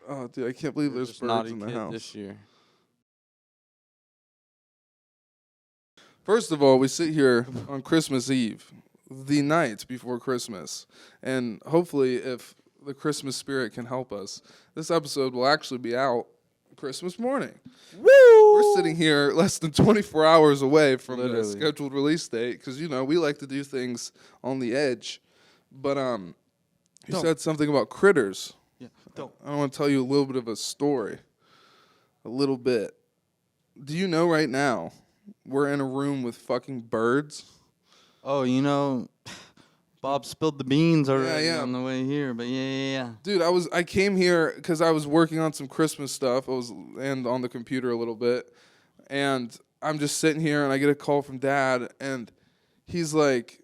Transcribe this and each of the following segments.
Oh, dude, I can't believe You're there's just birds naughty in the kid house. this year. First of all, we sit here on Christmas Eve, the night before Christmas, and hopefully, if the Christmas spirit can help us, this episode will actually be out Christmas morning. Woo! We're sitting here less than 24 hours away from the Literally. scheduled release date because, we like to do things on the edge. But you Don't. said something about critters. Yeah, don't. I want to tell you a little bit of a story. A little bit. Do you know right now we're in a room with fucking birds? Oh, Bob spilled the beans already yeah. on the way here, but yeah. Dude, I came here because I was working on some Christmas stuff. And on the computer a little bit, and I'm just sitting here, and I get a call from Dad, and he's like,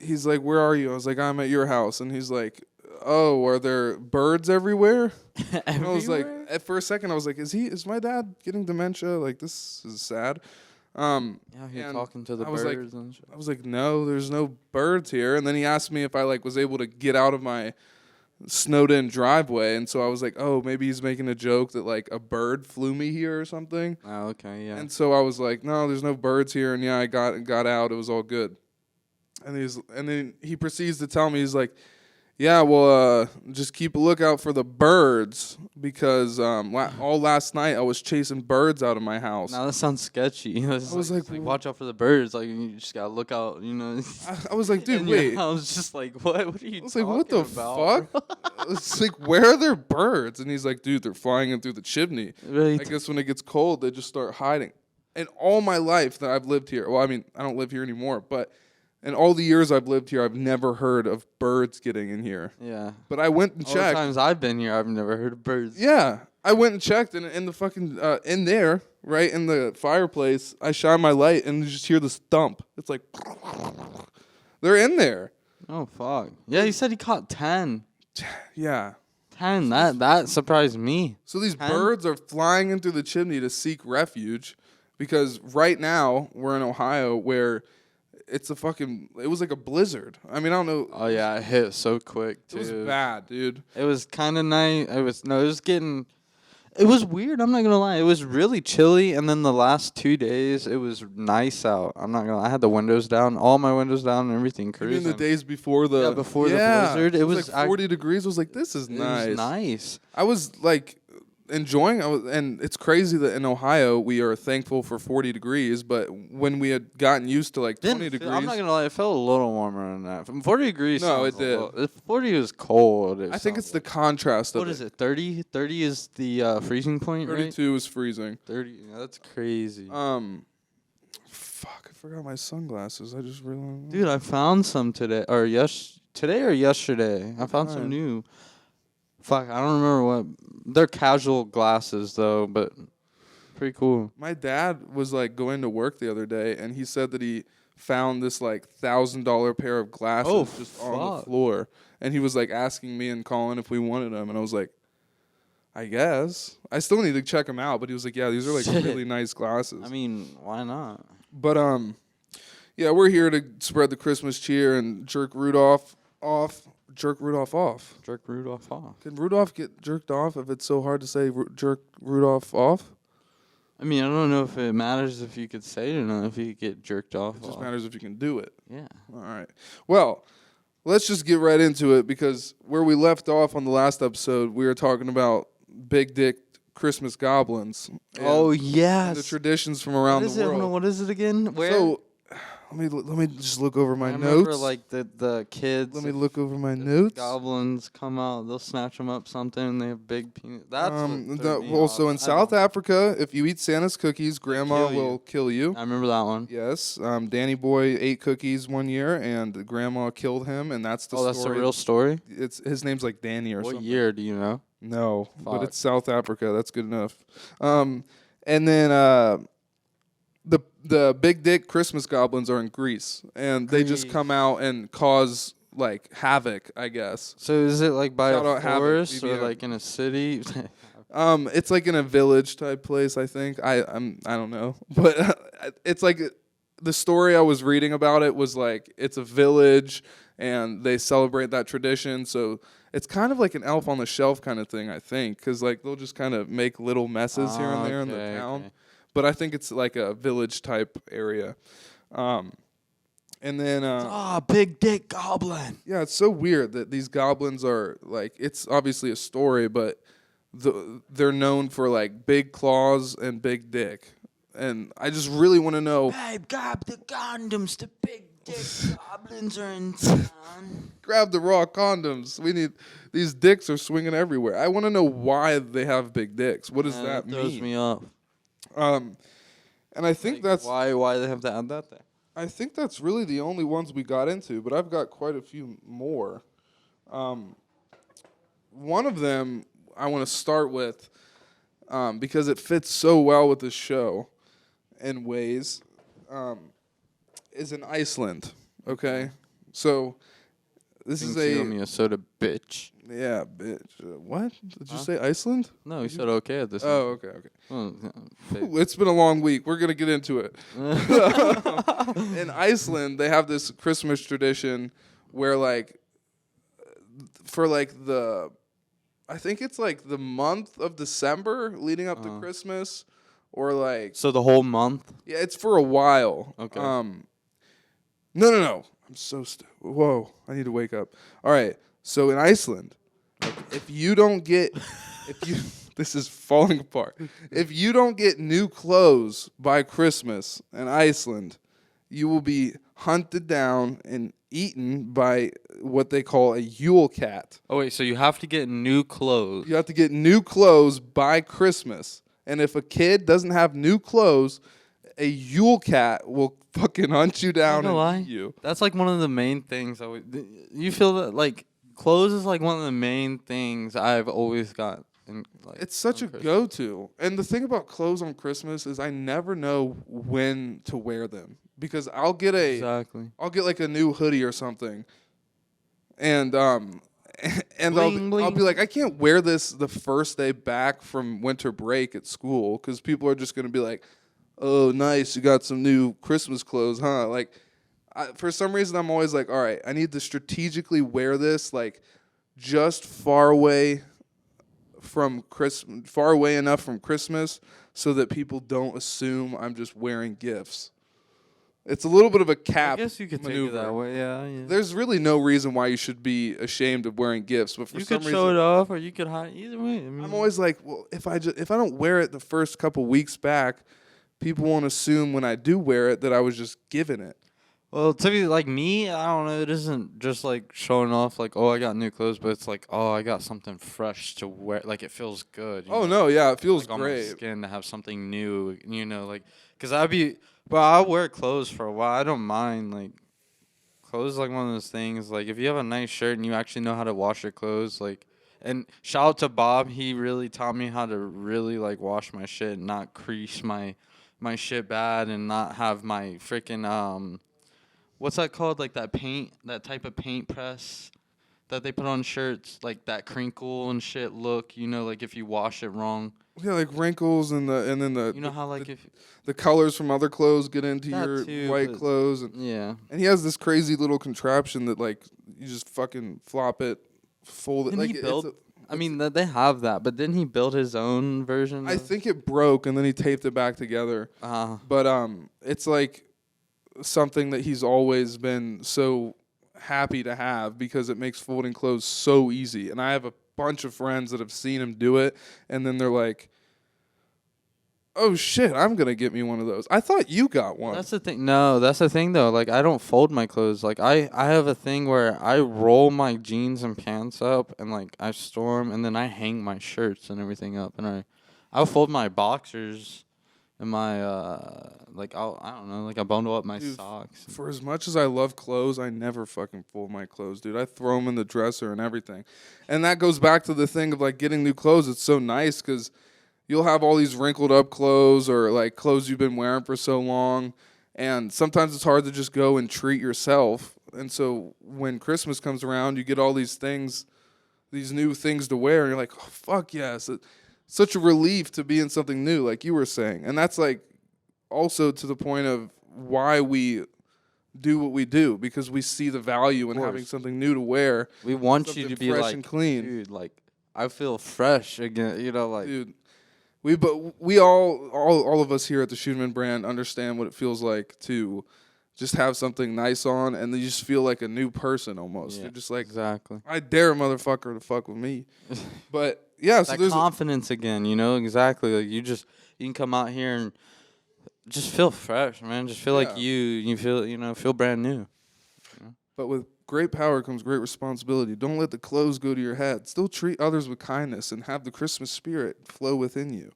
"Where are you?" I was like, "I'm at your house," and he's like, "Oh, are there birds everywhere?" And I was like, for a second, I was like, "Is my dad getting dementia? Like, this is sad." Yeah, you're and talking to the I was like- birds and shit. I was like, "No, there's no birds here." And then he asked me if I was able to get out of my snowed-in driveway, and so I was like, "Oh, maybe he's making a joke that a bird flew me here or something." Oh, okay, yeah. And so I was like, "No, there's no birds here." And yeah, I got out. It was all good. And then he proceeds to tell me, he's like, "Yeah, well, just keep a lookout for the birds because all last night I was chasing birds out of my house." Now that sounds sketchy. I was like, watch out for the birds. Like, you just gotta look out, I was like, "Dude, And wait." I was just like, what? What are you I was talking like, "What the about? fuck?" It's like, "Where are there birds?" And he's like, "Dude, they're flying in through the chimney. Right. I guess when it gets cold, they just start hiding." And all my life that I've lived here, well, I mean, I don't live here anymore, but in all the years I've lived here, I've never heard of birds getting in here. Yeah. But I went and All the checked. times I've been here, I've never heard of birds. Yeah, I went and checked, and in the fucking in there, right in the fireplace, I shine my light, and you just hear this thump. It's like they're in there. Oh, fuck. Yeah, he said he caught 10. Yeah. 10. That surprised me. So these 10? birds are flying in through the chimney to seek refuge, because right now we're in Ohio where it was like a blizzard. I mean, I don't know. Oh, yeah, it hit so quick, too. It was bad, dude. It was kind of nice. It was weird, I'm not going to lie. It was really chilly, and then the last 2 days, it was nice out. I'm not going to lie. I had the windows down, all my windows down and everything You cruising. mean the days before the... Yeah, before the blizzard. It was like 40 degrees. I was like, this is It nice. was nice. I was like enjoying and it's crazy that in Ohio we are thankful for 40 degrees, but when we had gotten used to like 20 degrees... I'm not going to lie. It felt a little warmer than that. From 40 degrees. No, it sounds a did. little- 40 was cold. I think it's the contrast of What is it? 30? 30 is the freezing point, right? 32 is freezing. 30. Yeah, that's crazy. Fuck, I forgot my sunglasses. I just realized. Dude, I found some today or yesterday. I found some Alright. new. Fuck, I don't remember what. They're casual glasses though, but pretty cool. My dad was like going to work the other day, and he said that he found this like $1,000 pair of glasses Oh, just on the fuck. floor, and he was like asking me and Colin if we wanted them, and I was like, I guess. I still need to check them out, but he was like, yeah, these are like Shit. really nice glasses. I mean, why not? But yeah, we're here to spread the Christmas cheer and jerk Rudolph off. Jerk Rudolph off. Jerk Rudolph off. Can Rudolph get jerked off if it's so hard to say jerk Rudolph off? I mean, I don't know if it matters if you could say it or not. If you get jerked off. It just matters if you can do it. Yeah. All right. Well, let's just get right into it, because where we left off on the last episode, we were talking about big dick Christmas goblins. Oh and yes. the traditions from around What is the it? world. Hold on, what is it again? Where? So let me just look over my I notes. remember like the kids. Let me look over my the notes. Goblins come out. They'll snatch them up something. And they have big penis. That's Also in South Africa, if you eat Santa's cookies, Grandma kill you. will kill you. I remember that one. Yes, Danny Boy ate cookies one year, and Grandma killed him, and that's the story. That's the real story. His name's like Danny or What something. year do you know? No, but Fuck. it's South Africa. That's good enough. And then the big dick Christmas goblins are in Greece, and they just Greece. come out and cause like havoc, I guess. So is it like by Shout a out Havoc, forest or BBM. like in a city? It's like in a village type place, I think. I don't know, but it's like the story I was reading about it was like it's a village, and they celebrate that tradition. So It's kind of like an Elf on the Shelf kind of thing, I think, because like they'll just kind of make little messes here and there in the town. Okay. But I think it's like a village type area. And then Big dick goblin. yeah, it's so weird that these goblins are like, it's obviously a story, but they're known for like big claws and big dick. And I just really want to know. Babe, grab the condoms. The big dick goblins are in town. Grab the raw condoms. We need, these dicks are swinging everywhere. I want to know why they have big dicks. What does that mean? Throws me off. And I think Like, that's why they have to add that there. I think that's really the only ones we got into, but I've got quite a few more. One of them I want to start with because it fits so well with this show in ways, is in Iceland, okay? So this is You owe me a soda, bitch. Yeah, bitch. What? Did you say Iceland? No, you said okay at this. Oh, okay. Oh, Ooh, it's been a long week. We're going to get into it. In Iceland, they have this Christmas tradition where, like, for, like, I think it's, like, the month of December leading up to Christmas, or, like... So the whole month? Yeah, it's for a while. Okay. No. I'm so whoa, I need to wake up. All right, so in Iceland, if you don't get... This is falling apart. If you don't get new clothes by Christmas in Iceland, you will be hunted down and eaten by what they call a Yule cat. Oh, wait, so you have to get new clothes. You have to get new clothes by Christmas. And if a kid doesn't have new clothes, a Yule cat will fucking hunt you down and eat you. That's like one of the main things. You feel that, like, clothes is like one of the main things I've always got. It's such a go-to. And the thing about clothes on Christmas is I never know when to wear them, because I'll get like a new hoodie or something, and I'll be like, I can't wear this the first day back from winter break at school, because people are just gonna be like, oh, nice, you got some new Christmas clothes, huh? Like, for some reason I'm always like, all right, I need to strategically wear this like just far away enough from Christmas so that people don't assume I'm just wearing gifts. It's a little bit of a cap. I guess you could maneuver. take it that way, yeah. There's really no reason why you should be ashamed of wearing gifts, but for you some could reason, show it off, or you could hide. Either way, I'm always like, well, if I don't wear it the first couple weeks back, people won't assume when I do wear it that I was just given it. Well, to be like me, I don't know. It isn't just like showing off, like, oh, I got new clothes, but it's like, oh, I got something fresh to wear. Like, it feels good. Oh no, yeah, it feels like great. On my skin to have something new, like, cause I'll wear clothes for a while. I don't mind. Like, clothes is like one of those things. Like, if you have a nice shirt and you actually know how to wash your clothes, like, and shout out to Bob, he really taught me how to really like wash my shit and not crease my shit bad and not have my freaking what's that called? Like that type of paint press that they put on shirts, like that crinkle and shit look, like if you wash it wrong. Yeah, like wrinkles and then the how like if the colors from other clothes get into your white clothes, and yeah. And he has this crazy little contraption that like you just fucking flop it, fold it. Didn't like he build? They have that, but didn't he build his own version? I think it broke and then he taped it back together. But it's like something that he's always been so happy to have because it makes folding clothes so easy. And I have a bunch of friends that have seen him do it, and then they're like, oh shit, I'm gonna get me one of those. I thought you got one. That's the thing. No, that's the thing though. Like, I don't fold my clothes. Like, I have a thing where I roll my jeans and pants up and like I store them, and then I hang my shirts and everything up, and I'll fold my boxers and my I don't know, like I bundle up my socks. For as much as I love clothes, I never fucking fold my clothes, dude. I throw them in the dresser and everything. And that goes back to the thing of like getting new clothes. It's so nice because you'll have all these wrinkled up clothes or like clothes you've been wearing for so long. And sometimes it's hard to just go and treat yourself. And so when Christmas comes around, you get all these things, these new things to wear. And you're like, oh, fuck yes. It's such a relief to be in something new, like you were saying. And that's like also to the point of why we do what we do because we see the value in having course. something new to wear. We want you Something to be fresh like, and clean. dude, like I feel fresh again. You know, like Dude, we all of us here at the Scheuneman brand understand what it feels like to just have something nice on, and you just feel like a new person almost. yeah, You're just like, exactly. I dare a motherfucker to fuck with me. But yeah, so That there's confidence again, you know, exactly. Like you can come out here and just feel fresh, man. Just feel like Yeah. you feel brand new. but with great power comes great responsibility. Don't let the clothes go to your head. Still treat others with kindness and have the Christmas spirit flow within you.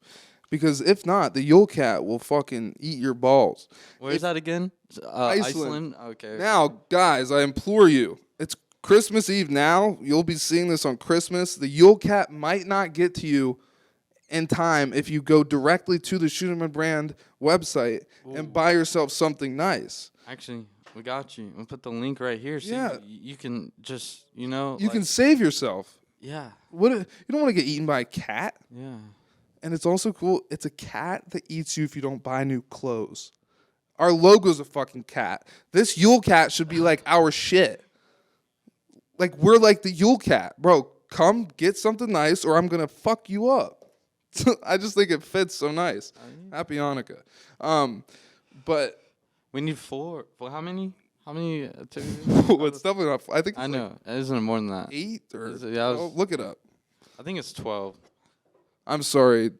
Because if not, the Yule Cat will fucking eat your balls. Where's that again? Iceland. Okay. Now, guys, I implore you. It's Christmas Eve now. You'll be seeing this on Christmas. The Yule Cat might not get to you in time if you go directly to the Scheuneman brand website and buy yourself something nice. Actually, we got you. We'll put the link right here. So Yeah. you can just, you know. You like, can save yourself. Yeah. You don't want to get eaten by a cat. Yeah. And it's also cool. It's a cat that eats you if you don't buy new clothes. Our logo's a fucking cat. This Yule Cat should be like our shit. Like, we're like the Yule Cat. Bro, come get something nice or I'm going to fuck you up. I just think it fits so nice. Happy Hanukkah. But We need 4. Well, how many? How many? it's definitely not. I think it's I know. Isn't it more than that? 8 or Is it- yeah, I was- 12. Look it up. I think it's 12. I'm sorry,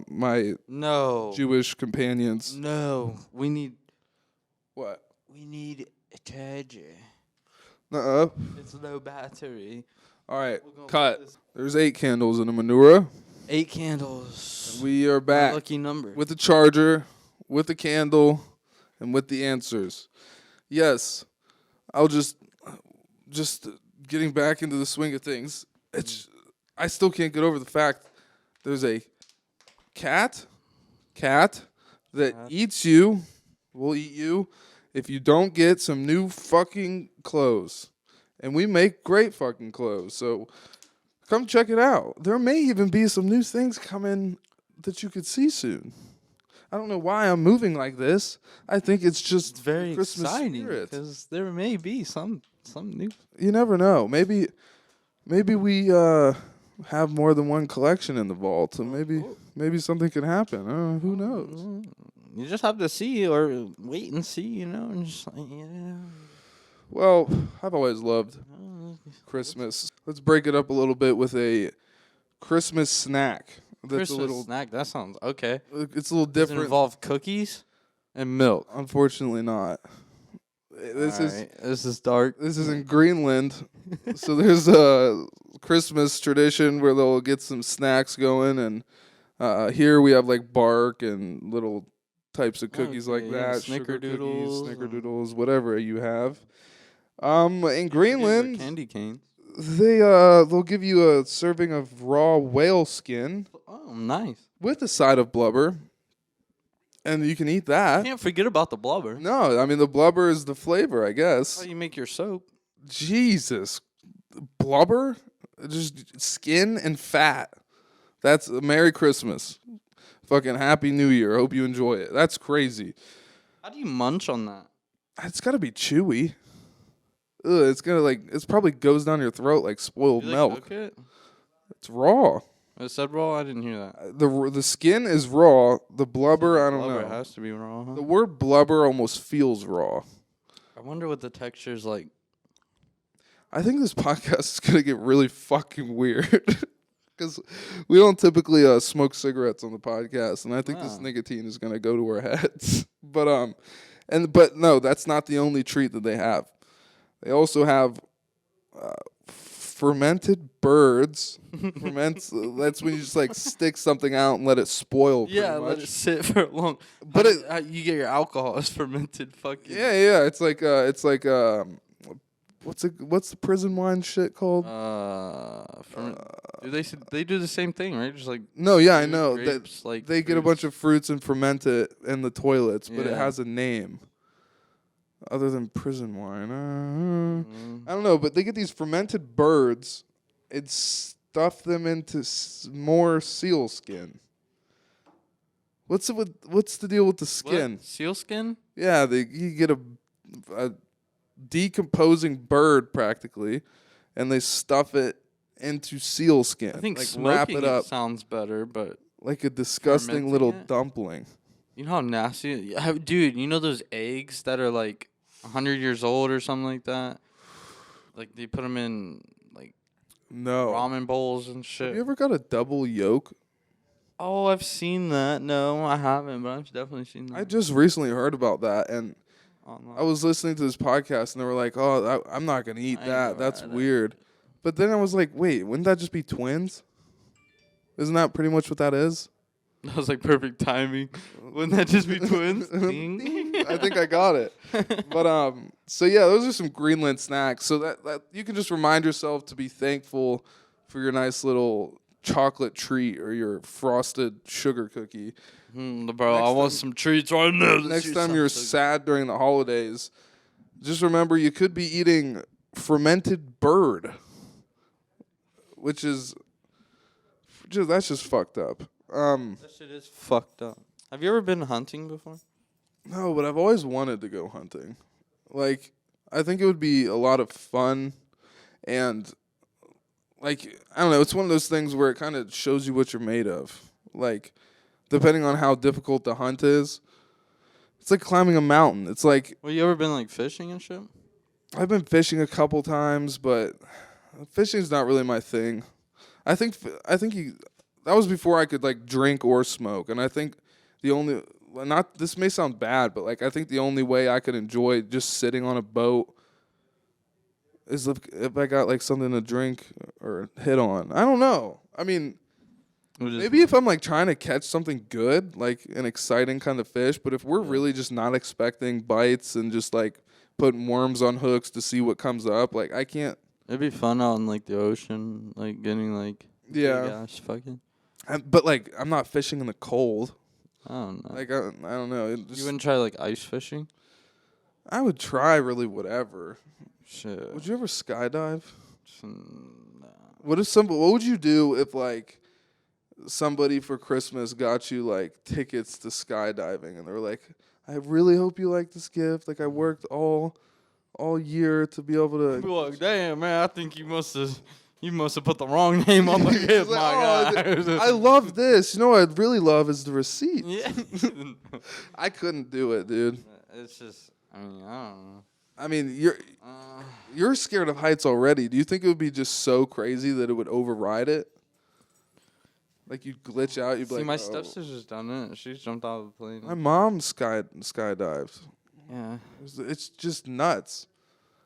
my No. Jewish companions. No. We need What? a charger. Uh-uh. It's low battery. All right, We're gonna cut. put this- There's 8 candles in a menorah. 8 candles. We are back Lucky number. with the charger, with the candle, and with the answers. Yes, I'll just getting back into the swing of things. I still can't get over the fact there's a cat that eats you, will eat you if you don't get some new fucking clothes. And we make great fucking clothes. So come check it out. There may even be some new things coming that you could see soon. I don't know why I'm moving like this. I think it's just It's very Christmas exciting spirit. because there may be some new. You never know. Maybe we have more than one collection in the vault, and maybe something can happen. Who knows? You just have to see or wait and see, you know, and just like, yeah. Well, I've always loved Christmas. Let's break it up a little bit with a Christmas snack. That's Christmas a little. snack. That sounds okay. It's a little Does it different. involve cookies and milk? Unfortunately, not. This is dark. This is in Greenland, so there's a Christmas tradition where they'll get some snacks going, and here we have like bark and little types of cookies like Okay, yeah, that, sugar cookies, snickerdoodles, snickerdoodles, whatever you have. In Greenland, Candy cane. they'll give you a serving of raw whale skin Oh, nice. with a side of blubber, and you can eat that. Can't forget about the blubber. No, I mean the blubber is the flavor, I guess. How you make your soap? Jesus, blubber, just skin and fat. That's a Merry Christmas, fucking Happy New Year. Hope you enjoy it. That's crazy. How do you munch on that? It's gotta be chewy. Ugh, it's probably goes down your throat like spoiled Do they milk. cook it? It's raw. It said raw. I didn't hear that. The skin is raw. The blubber, I don't Blubber know. has to be raw. Huh? The word blubber almost feels raw. I wonder what the texture's like. I think this podcast is gonna get really fucking weird because we don't typically smoke cigarettes on the podcast, and I think this Ah. nicotine is gonna go to our heads. But no, that's not the only treat that they have. They also have fermented birds. That's when you just like stick something out and let it spoil. Yeah, pretty let much. it sit for long. But You get your alcohol as fermented fucking. Yeah. It's like what's the prison wine shit called? Do they do the same thing, right? Just like No, yeah, I fruit, know. grapes, like They get a bunch of fruits and ferment it in the toilets, but it Yeah. has a name other than prison wine. Mm. I don't know, but they get these fermented birds and stuff them into more seal skin. What's the deal with the skin? What? Seal skin? Yeah, you get a decomposing bird practically, and they stuff it into seal skin. I think like smoking wrap it up sounds better, but like a disgusting fermenting little it? dumpling. you know how nasty, dude. You know those eggs that are like 100 years old or something like that. Like they put them in like No. ramen bowls and Have shit. you ever got a double yolk? Oh, I've seen that. No, I haven't, but I've definitely seen that. I just recently heard about that, and online. I was listening to this podcast, and they were like, "Oh, I'm not gonna eat I ain't that. never That's had it. weird." But then I was like, "Wait, wouldn't that just be twins? Isn't that pretty much what that is?" That was like perfect timing. Wouldn't that just be twins? Ding. I think I got it. But so yeah, those are some Greenland snacks. So that you can just remind yourself to be thankful for your nice little chocolate treat or your frosted sugar cookie. Bro, Next I want time- some treats right now. Next time you're sad during the holidays, just remember you could be eating fermented bird, which is that's just fucked up. That shit is fucked up. Have you ever been hunting before? No, but I've always wanted to go hunting. Like, I think it would be a lot of fun, and like, I don't know, it's one of those things where it kind of shows you what you're made of. Like, depending on how difficult the hunt is, it's like climbing a mountain. It's like, Well, you ever been like fishing and shit? I've been fishing a couple times, but fishing's not really my thing. I think that was before I could like drink or smoke, and I think the only not this may sound bad, but like I think the only way I could enjoy just sitting on a boat is if I got like something to drink or hit on. I don't know. I mean, maybe if I'm like trying to catch something good, like an exciting kind of fish, but if we're really just not expecting bites and just like putting worms on hooks to see what comes up, like I can't. It'd be fun out in like the ocean, like getting like Yeah. big ass fucking. But like I'm not fishing in the cold. I don't know. Like I don't know. It You just, wouldn't try like ice fishing? I would try really whatever. Shit. Would you ever skydive? Nah. What would you do if like somebody for Christmas got you like tickets to skydiving and they were like, I really hope you like this gift. Like I worked all year to be able to. Be like, damn man, I think you must have put the wrong name on the gift, Like, my guy. I love this. You know what I'd really love is the receipt. Yeah. I couldn't do it, dude. It's just, I mean, I don't know. I mean, you're scared of heights already. Do you think it would be just so crazy that it would override it? Like you'd glitch out. You'd be See, like, my oh. stepsister's done it. She's jumped out of the plane. My mom skydived. Yeah. It's just nuts.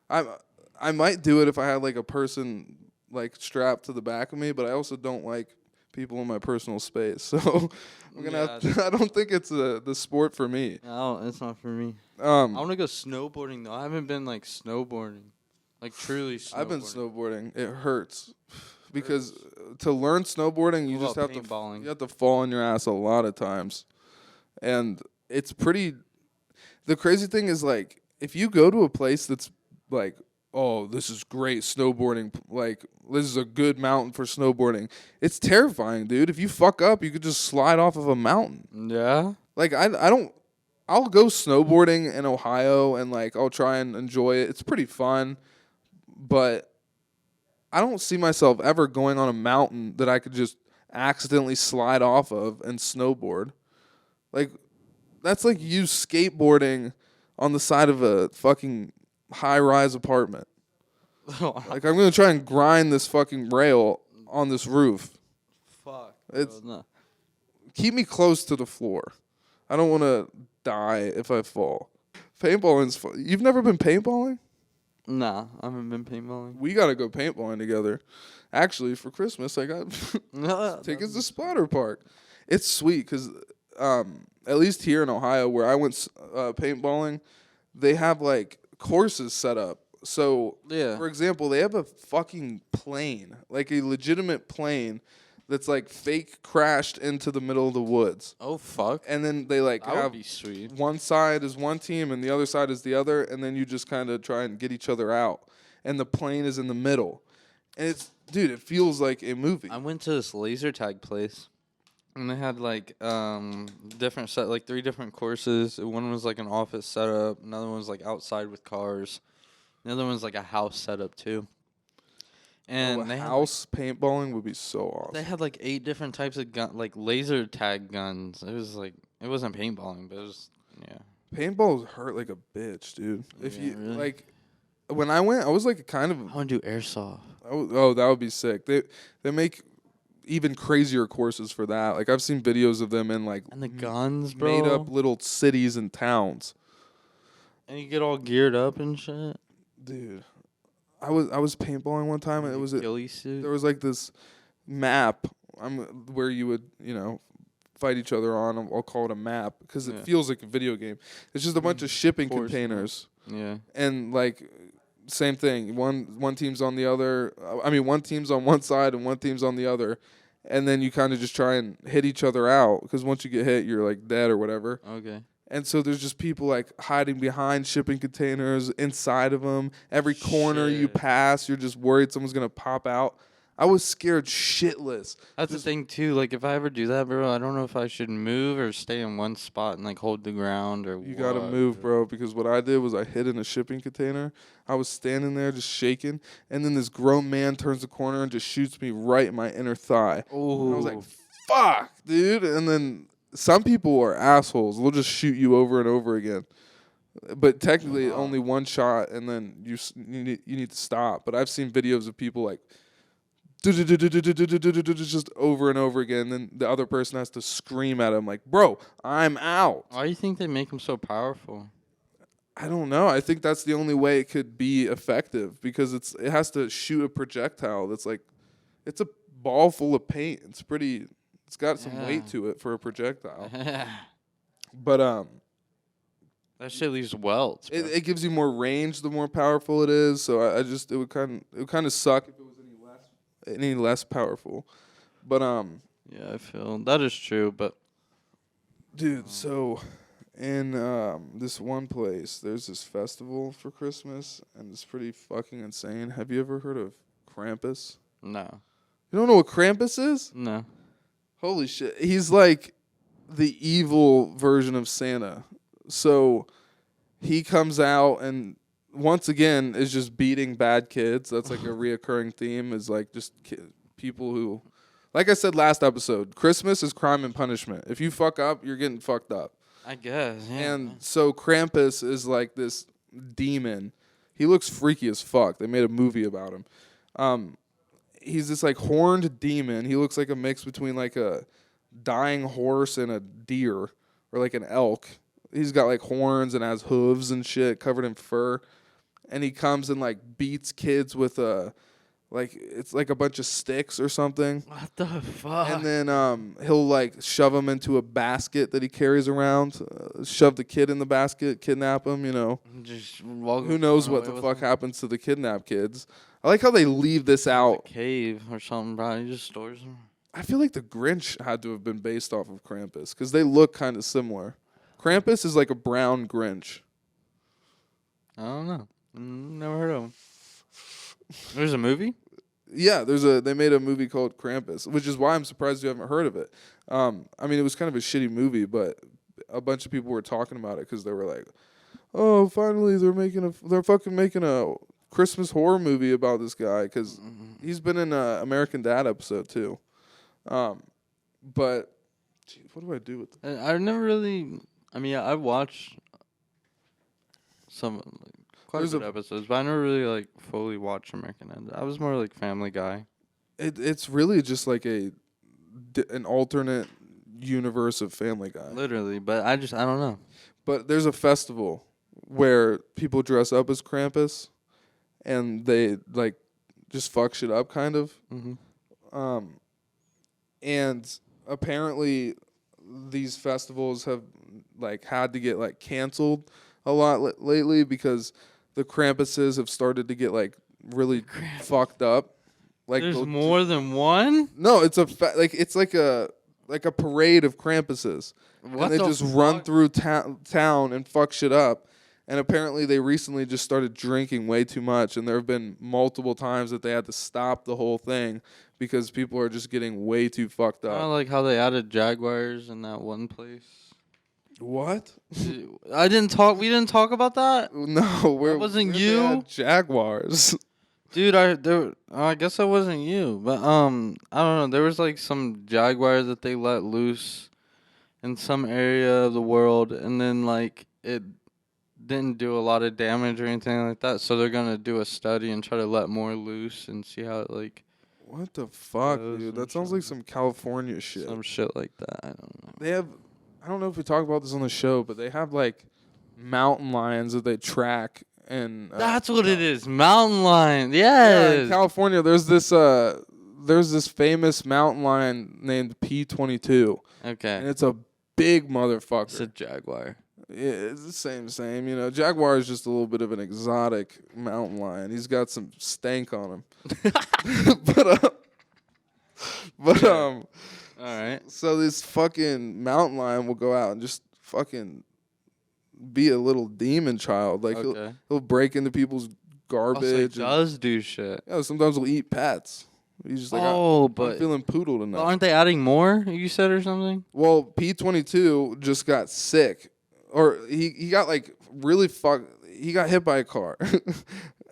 I might do it if I had like a person like strapped to the back of me, but I also don't like people in my personal space. So I'm gonna have to, I don't think it's the sport for me. No, it's not for me. I Um, want to go snowboarding though. I haven't been like snowboarding, like truly snowboarding. I've been snowboarding. It hurts because to learn snowboarding, you What just about have to paintballing? you have to fall on your ass a lot of times, and it's pretty. The crazy thing is like if you go to a place that's like, oh, this is great snowboarding, like this is a good mountain for snowboarding. It's terrifying, dude. If you fuck up, you could just slide off of a mountain. Yeah. Like I don't. I'll go snowboarding in Ohio and like I'll try and enjoy it. It's pretty fun, but I don't see myself ever going on a mountain that I could just accidentally slide off of and snowboard. Like that's like you skateboarding on the side of a fucking high-rise apartment. Like I'm gonna try and grind this fucking rail on this roof. Fuck. It's No. keep me close to the floor. I don't want to die if I fall. Paintballing's fun. You've never been paintballing? Nah, I haven't been paintballing. We gotta go paintballing together. Actually, for Christmas, I got tickets to Splatter Park. It's sweet because at least here in Ohio, where I went paintballing, they have like courses set up. So, Yeah. for example, they have a fucking plane, like a legitimate plane that's like fake crashed into the middle of the woods. Oh fuck. And then they like That would have be sweet. one side is one team and the other side is the other, and then you just kind of try and get each other out. And the plane is in the middle. And it's, dude, it feels like a movie. I went to this laser tag place. And they had like different set, like 3 different courses. One was like an office setup. Another one was like outside with cars. The other one's like a house setup too. Oh, a And house paintballing would be so they awesome. had like 8 different types of gun, like laser tag guns. It was like it wasn't paintballing, but it was yeah. Paintballs hurt like a bitch, dude. If Yeah, you really? like, when I went, I was like kind of. I want to do airsoft. Oh, that would be sick. They make even crazier courses for that. Like I've seen videos of them in like And the guns, bro. made up little cities and towns. And you get all geared up and shit. Dude, I was paintballing one time and it was ghillie suit. there was like this map where you would fight each other on. I'll call it a map because it Yeah. feels like a video game. It's just a bunch of shipping Force, yeah. containers Yeah. and like same thing. One team's on the other. I mean, one team's on one side and one team's on the other, and then you kind of just try and hit each other out because once you get hit, you're like dead or whatever. Okay. And so there's just people like hiding behind shipping containers, inside of them. Every corner you Shit. pass, you're just worried someone's gonna pop out. I was scared shitless. That's the thing too. Like if I ever do that, bro, I don't know if I should move or stay in one spot and like hold the ground or. You gotta move, bro, because what I did was I hid in a shipping container. I was standing there just shaking, and then this grown man turns the corner and just shoots me right in my inner thigh. Oh. And I was like, "Fuck, dude!" And then some people are assholes. They'll just shoot you over and over again. But technically, only one shot, and then you need to stop. But I've seen videos of people like just over and over again. Then the other person has to scream at him like, "Bro, I'm out." Why do you think they make them so powerful? I don't know. I think that's the only way it could be effective because it has to shoot a projectile that's like it's a ball full of paint. It's got some weight Yeah. to it for a projectile. That But shit leaves welts. Bro. it gives you more range the more powerful it is. So it would kind of suck if it was any less powerful. But Yeah, I feel that is true, but dude, so in this one place, there's this festival for Christmas, and it's pretty fucking insane. Have you ever heard of Krampus? no, You don't know what Krampus is? no. Holy shit. He's like the evil version of Santa. So he comes out and once again is just beating bad kids. That's like a reoccurring theme is like just people who, like I said last episode, Christmas is crime and punishment. If you fuck up, you're getting fucked up. I guess. Yeah. And so Krampus is like this demon. He looks freaky as fuck. They made a movie about him. He's this like horned demon. He looks like a mix between like a dying horse and a deer or like an elk. He's got like horns and has hooves and shit covered in fur. And he comes and like beats kids with it's like a bunch of sticks or something. What the fuck? And then he'll like shove them into a basket that he carries around, shove the kid in the basket, kidnap him, Just Who knows what the fuck happens to the kidnapped kids. I like how they leave this out. Cave or something, bro. He just stores them. I feel like the Grinch had to have been based off of Krampus because they look kind of similar. Krampus is like a brown Grinch. I don't know. Never heard of him. There's a movie? Yeah, they made a movie called Krampus, which is why I'm surprised you haven't heard of it. I mean, it was kind of a shitty movie, but a bunch of people were talking about it because they were like, "Oh, finally they're fucking making a Christmas horror movie about this guy," because he's been in a American Dad episode too. But geez, what do I do with that? I've never really. I mean, I've watched some quite There's a few episodes, but I never really like fully watched American Dad. I was more like Family Guy. It's really just like an alternate universe of Family Guy. Literally, but I don't know. But there's a festival where people dress up as Krampus, and they like just fuck shit up, kind of. Mm-hmm. And apparently, these festivals have like had to get like canceled a lot lately because the Krampuses have started to get like really fucked up. Like There's more than one? No, it's it's like a parade of Krampuses. What and they the just run fuck? through town and fuck shit up. And apparently they recently just started drinking way too much, and there have been multiple times that they had to stop the whole thing because people are just getting way too fucked I up. like how they added jaguars in that one place. What? I didn't talk. We didn't talk about that, No, wasn't where'd they you? add Jaguars. dude. I guess that wasn't you, but I don't know. There was like some jaguar that they let loose in some area of the world, and then like it didn't do a lot of damage or anything like that. So they're gonna do a study and try to let more loose and see how it like What the fuck, Those dude? and That sounds like shit. some California shit. some shit like that. I don't know. They have, I don't know if we talk about this on the show, but they have like mountain lions that they track. And That's what it is. Mountain lion. yeah, in Yes. California, there's this famous mountain lion named P.22, Okay. and it's a big It's a motherfucker. jaguar. Yeah, it's the same. You know, Jaguar is just a little bit of an exotic mountain lion. He's got some stank on him. but All right. so this fucking mountain lion will go out and just fucking be a little demon child. Like Okay. he'll break into people's Oh, so he garbage. And, does do shit. yeah, sometimes he'll eat pets. He's just like, Oh, I'm but feeling poodle tonight. aren't they adding more? You said or something? Well, P.22 just got sick, or he got like really fucked. He got hit by a car,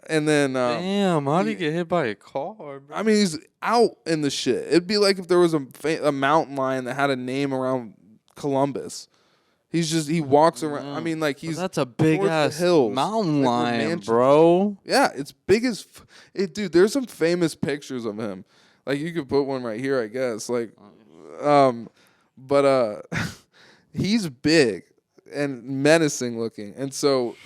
and then Damn, how do you get hit by a car, bro? I mean, he's out in the shit. It'd be like if there was a mountain lion that had a name around Columbus. He walks around. I mean, like he's That's a big towards the ass hills, mountain like where lion, mansions- bro. Yeah, it's big as dude. There's some famous pictures of him. Like you could put one right here, I guess. Like, but he's big and menacing looking, and so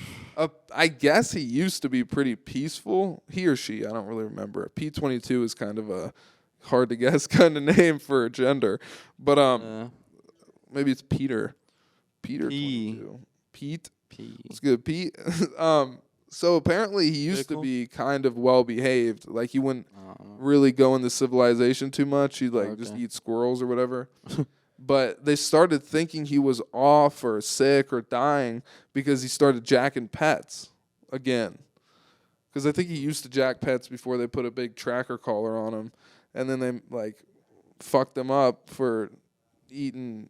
I guess he used to be pretty peaceful. He or she, I don't really remember. P.22 is kind of a hard to guess kind of name for a gender, but maybe it's Peter. Peter P. 22. Pete. P. It's good, Pete. So apparently he used to Pickle? be kind of well behaved. Like he wouldn't really go into civilization too much. He'd like just Okay. eat squirrels or whatever. But they started thinking he was off or sick or dying because he started jacking pets again. Because I think he used to jack pets before they put a big tracker collar on him, and then they like fucked him up for eating,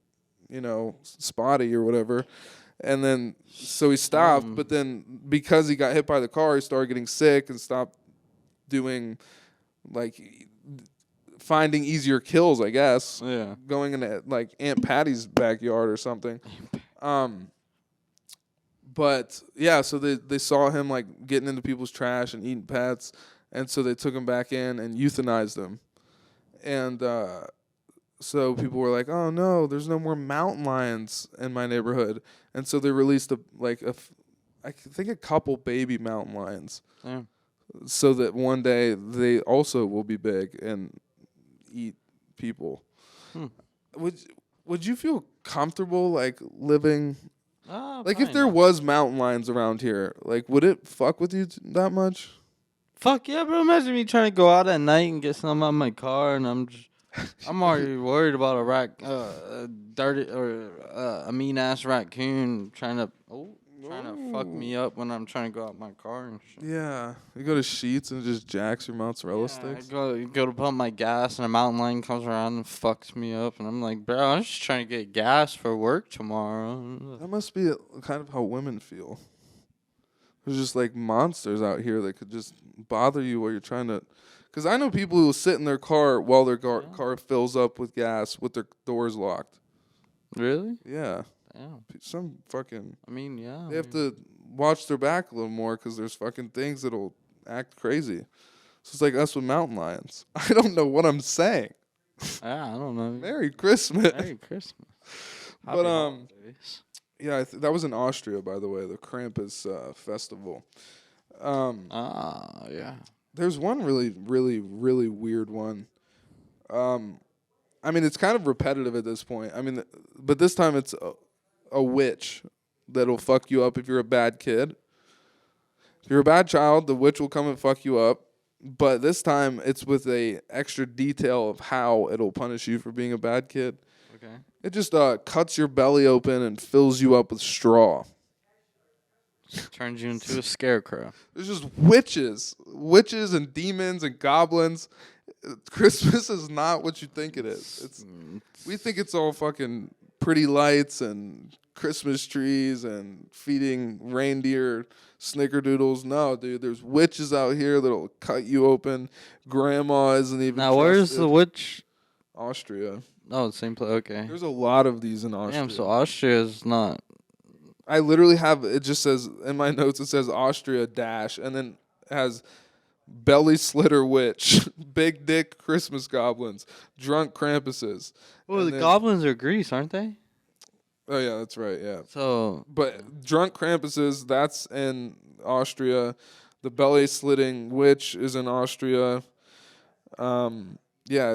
spotty or whatever. And then so he stopped, but then because he got hit by the car, he started getting sick and stopped doing like finding easier kills, I guess. Yeah. Going into like Aunt Patty's backyard or something. But yeah, so they saw him like getting into people's trash and eating pets, and so they took him back in and euthanized him. And so people were like, "Oh no, there's no more mountain lions in my neighborhood." And so they released I think a couple baby mountain lions, Yeah. so that one day they also will be big and eat people. Would you feel comfortable like living like if there was mountain lions around here? Like, would it fuck with you that much? Fuck yeah, bro. Imagine me trying to go out at night and get something out of my car, and I'm already worried about a dirty or a mean ass raccoon trying to fuck me up when I'm trying to go out my car and shit. Yeah, you go to Sheets and just jacks your mozzarella I sticks. go to pump my gas, and a mountain lion comes around and fucks me up, and I'm like, bro, I'm just trying to get gas for work tomorrow. That must be kind of how women feel. There's just like monsters out here that could just bother you while you're trying to. Because I know people who will sit in their car while their car fills up with gas with their doors locked. Really? Yeah. Damn. Some fucking. I mean, yeah. They have to watch their back a little more because there's fucking things that'll act crazy. So it's like us with mountain lions. I don't know what I'm saying. Yeah, I don't know. Merry Christmas. Merry Christmas. But yeah, that was in Austria, by the way, the Krampus festival. Yeah. There's one really, really, really weird one. I mean, it's kind of repetitive at this point. I mean, but this time it's a witch that'll fuck you up if you're a bad kid. If you're a bad child, the witch will come and fuck you up. But this time it's with a extra detail of how it'll punish you for being a bad kid. Okay. It just cuts your belly open and fills you up with straw. Turns you into a scarecrow. There's just witches and demons and goblins. Christmas is not what you think it is. We think it's all fucking pretty lights and Christmas trees and feeding reindeer snickerdoodles. No, dude, there's witches out here that'll cut you open. Grandma isn't even Now, where's the trusted. witch? Austria. Oh, same place. Okay. There's a lot of these in Austria. Damn, so Austria is not. I literally have, it just says, in my notes, it says Austria dash, and then it has belly slitter witch, big dick Christmas goblins, drunk Krampuses. Well, And the then- goblins are Greece, aren't they? Oh, yeah, that's right, yeah. So. But drunk Krampuses, that's in Austria. The belly slitting witch is in Austria. Yeah,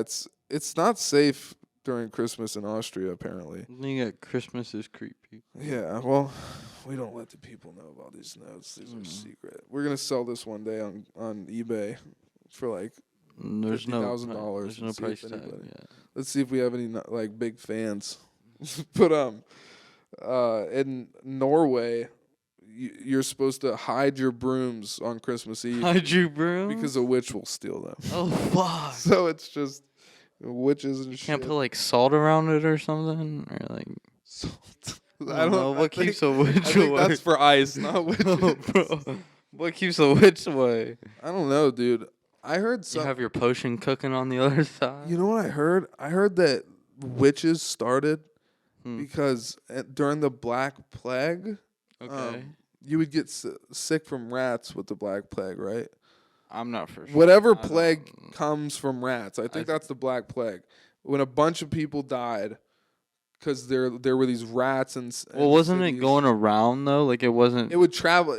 it's not safe during Christmas in Austria, apparently. You got Christmas is creepy. Yeah, well, we don't let the people know about these notes. These are secret. We're gonna sell this one day on eBay for like There's no $50,000. There's no See if price tag. anybody- Yeah. Let's see if we have any like big fans. But in Norway, you're supposed to hide your brooms on Christmas Eve Hide your broom. because a witch will steal them. Oh fuck. So it's just witches and shit. Can't put like salt around it or something, or like. Salt. I don't know what keeps a witch I think away. that's for ice, not witches. Oh, bro. What keeps a witch away? I don't know, dude. I heard You some. have your potion cooking on the other side. You know what I heard? I heard that witches started because during the Black Plague, Okay. you would get sick from rats with the Black Plague, right? I'm not for sure. Whatever I don't- plague comes from rats. I think that's the Black Plague. When a bunch of people died because there were these rats and Well, wasn't it cities. going around though? Like it wasn't. It would travel.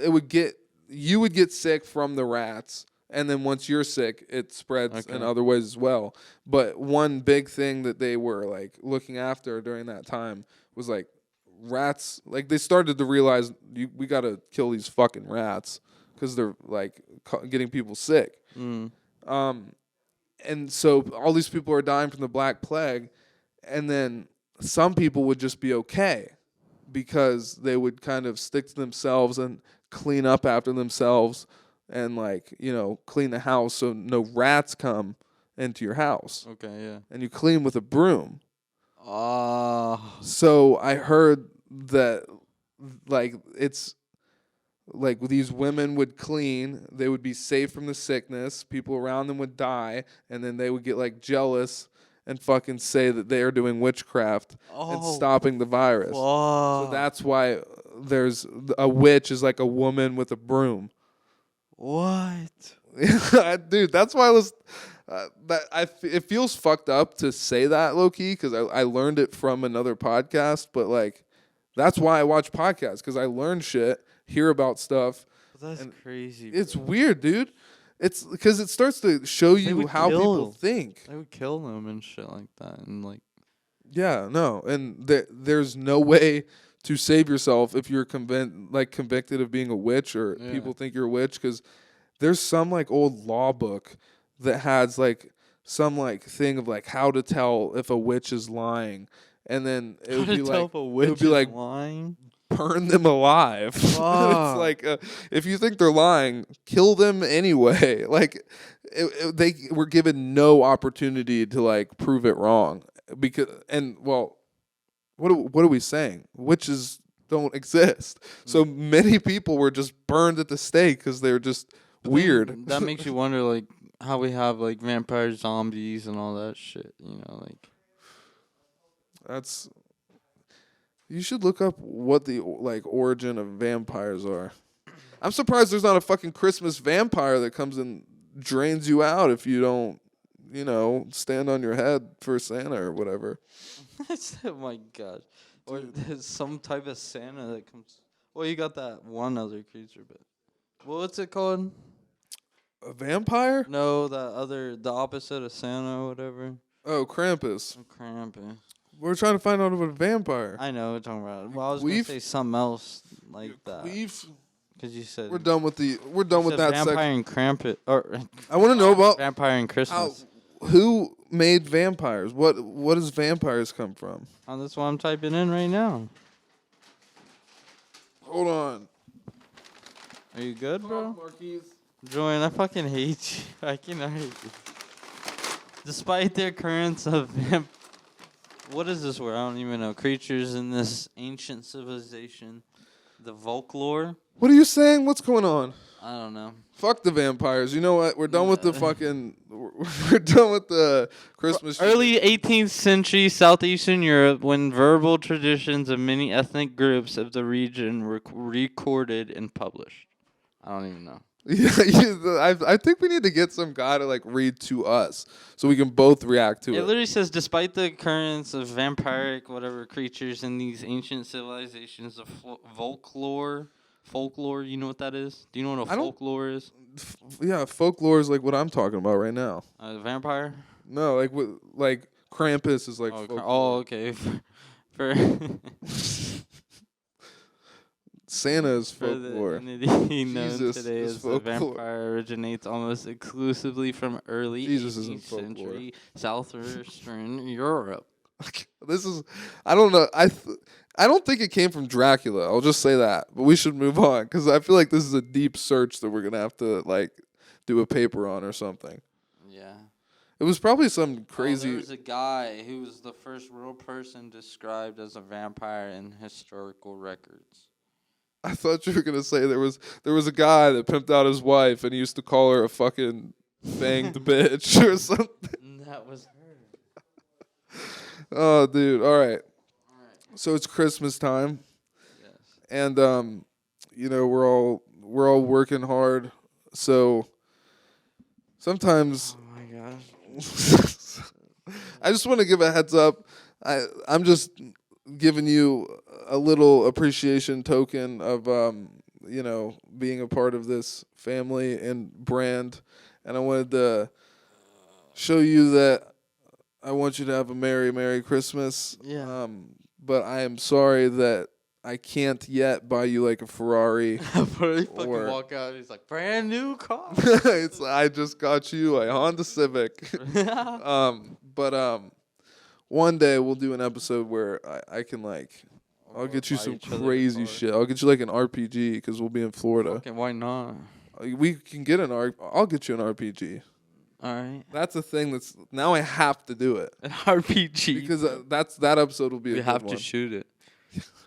You would get sick from the rats, and then once you're sick, it spreads in Okay. other ways as well. But one big thing that they were like looking after during that time was like rats. Like they started to realize we got to kill these fucking rats because they're like getting people sick. And so all these people are dying from the Black Plague, and then some people would just be okay because they would kind of stick to themselves and clean up after themselves and like, clean the house so no rats come into your house. Okay. Yeah. And you clean with a broom. Ah. So I heard that like it's like these women would clean, they would be safe from the sickness, people around them would die, and then they would get like jealous and fucking say that they are doing witchcraft and stopping the virus. Whoa. So that's why there's a witch is like a woman with a broom. What? Dude, that's why I was it feels fucked up to say that low key because I learned it from another podcast, but like that's why I watch podcasts because I learn shit, hear about stuff. That's crazy. It's weird, dude. It's because it starts to show you would how people kill. think. They would kill them and shit like that, and like. Yeah, no, and there's no way to save yourself if you're convicted of being a witch or people think you're a witch because there's some like old law book that has like some like thing of like how to tell if a witch is lying, and then it would be like Lying. burn them alive. It's like if you think they're lying, kill them anyway. Like they were given no opportunity to like prove it wrong because what are we saying? Witches don't exist. So many people were just burned at the stake because they're just weird. That makes you wonder, like, how we have like vampires, zombies, and all that shit. Like. That's. You should look up what the like origin of vampires are. I'm surprised there's not a fucking Christmas vampire that comes and drains you out if you don't, stand on your head for Santa or whatever. Oh my god. Or there's some type of Santa that comes. Well, you got that one other creature, but what's it called? A vampire? No, the opposite of Santa or whatever. Oh, Krampus. Krampus. We're trying to find out about a vampire. I know what you're talking about. Well, I was gonna say something else like that. Queef? Because you said We're done with that vampire section. and Krampus, or I want to know about vampire and Christmas. who made vampires. What does vampires come from? Oh, that's what I'm typing in right now. Hold on. Are you good, bro? Marquise. Julian, I fucking hate you. I cannot hate you. Despite the occurrence of what is this word? I don't even know. Creatures in this ancient civilization, the folklore. What are you saying? What's going on? I don't know. Fuck the vampires. You know what? We're done with the fucking. We're done with the Christmas. Early 18th century Southeastern Europe, when verbal traditions of many ethnic groups of the region were recorded and published. I don't even know. Yeah, I think we need to get some guy to like read to us so we can both react to It it. literally says, despite the occurrence of vampiric whatever creatures in these ancient civilizations of folklore, you know what that is? Do you know what a folklore is? Yeah, folklore is like what I'm talking about right now. Vampire? No, like Krampus is like folklore. Oh, okay. For Santa is For the folklore. entity known Jesus today is as the folklore. vampire originates almost exclusively from early Jesus isn't 18th folklore. century southwestern Europe. This is, I don't know. I don't think it came from Dracula. I'll just say that. But we should move on because I feel like this is a deep search that we're gonna have to like do a paper on or something. Yeah. It was probably some crazy. There was a guy who was the first real person described as a vampire in historical records. I thought you were gonna say there was a guy that pimped out his wife and he used to call her a fucking fanged bitch or something. That was her. Oh, dude. All right. So it's Christmas time. Yes. And you know, we're all working hard. So sometimes Oh my gosh. I just want to give a heads up. I'm just giving you a little appreciation token of you know, being a part of this family and brand, and I wanted to show you that I want you to have a Merry Christmas. Yeah. But I am sorry that I can't yet buy you like a Ferrari. Before he fucking Or- walk out, he's like, brand new car. I just got you a Honda Civic. But one day we'll do an episode where I can like, I'll get you buy some each other a crazy car. shit. I'll get you like an RPG because we'll be in Florida. Okay, why not? We can get I'll get you an RPG. All right. That's a thing that's now I have to do it An RPG. because that episode will be. we a have good to one. shoot it.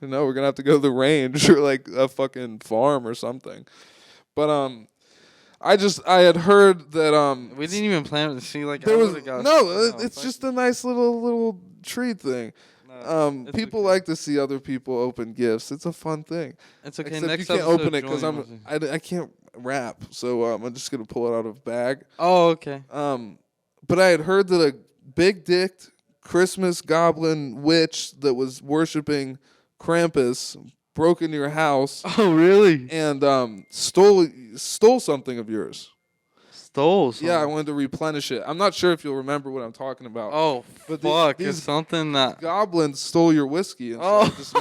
No, we're gonna have to go to the range or like a fucking farm or something. But I had heard that We didn't even plan to see like. there I was would've got- it's just a nice little treat thing. it's People okay. like to see other people open gifts. It's a fun thing. It's okay. Except Next you can't episode, open it because Julian was in. I can't rap, so I'm just gonna pull it out of a bag. Oh, okay. But I had heard that a big-dicked Christmas goblin witch that was worshiping Krampus broke into your house Oh, really? and stole something of yours. Stole something. Yeah, I wanted to replenish it. I'm not sure if you'll remember what I'm talking about. Oh, But fuck. these It's something that. goblins stole your whiskey, and so Oh. I just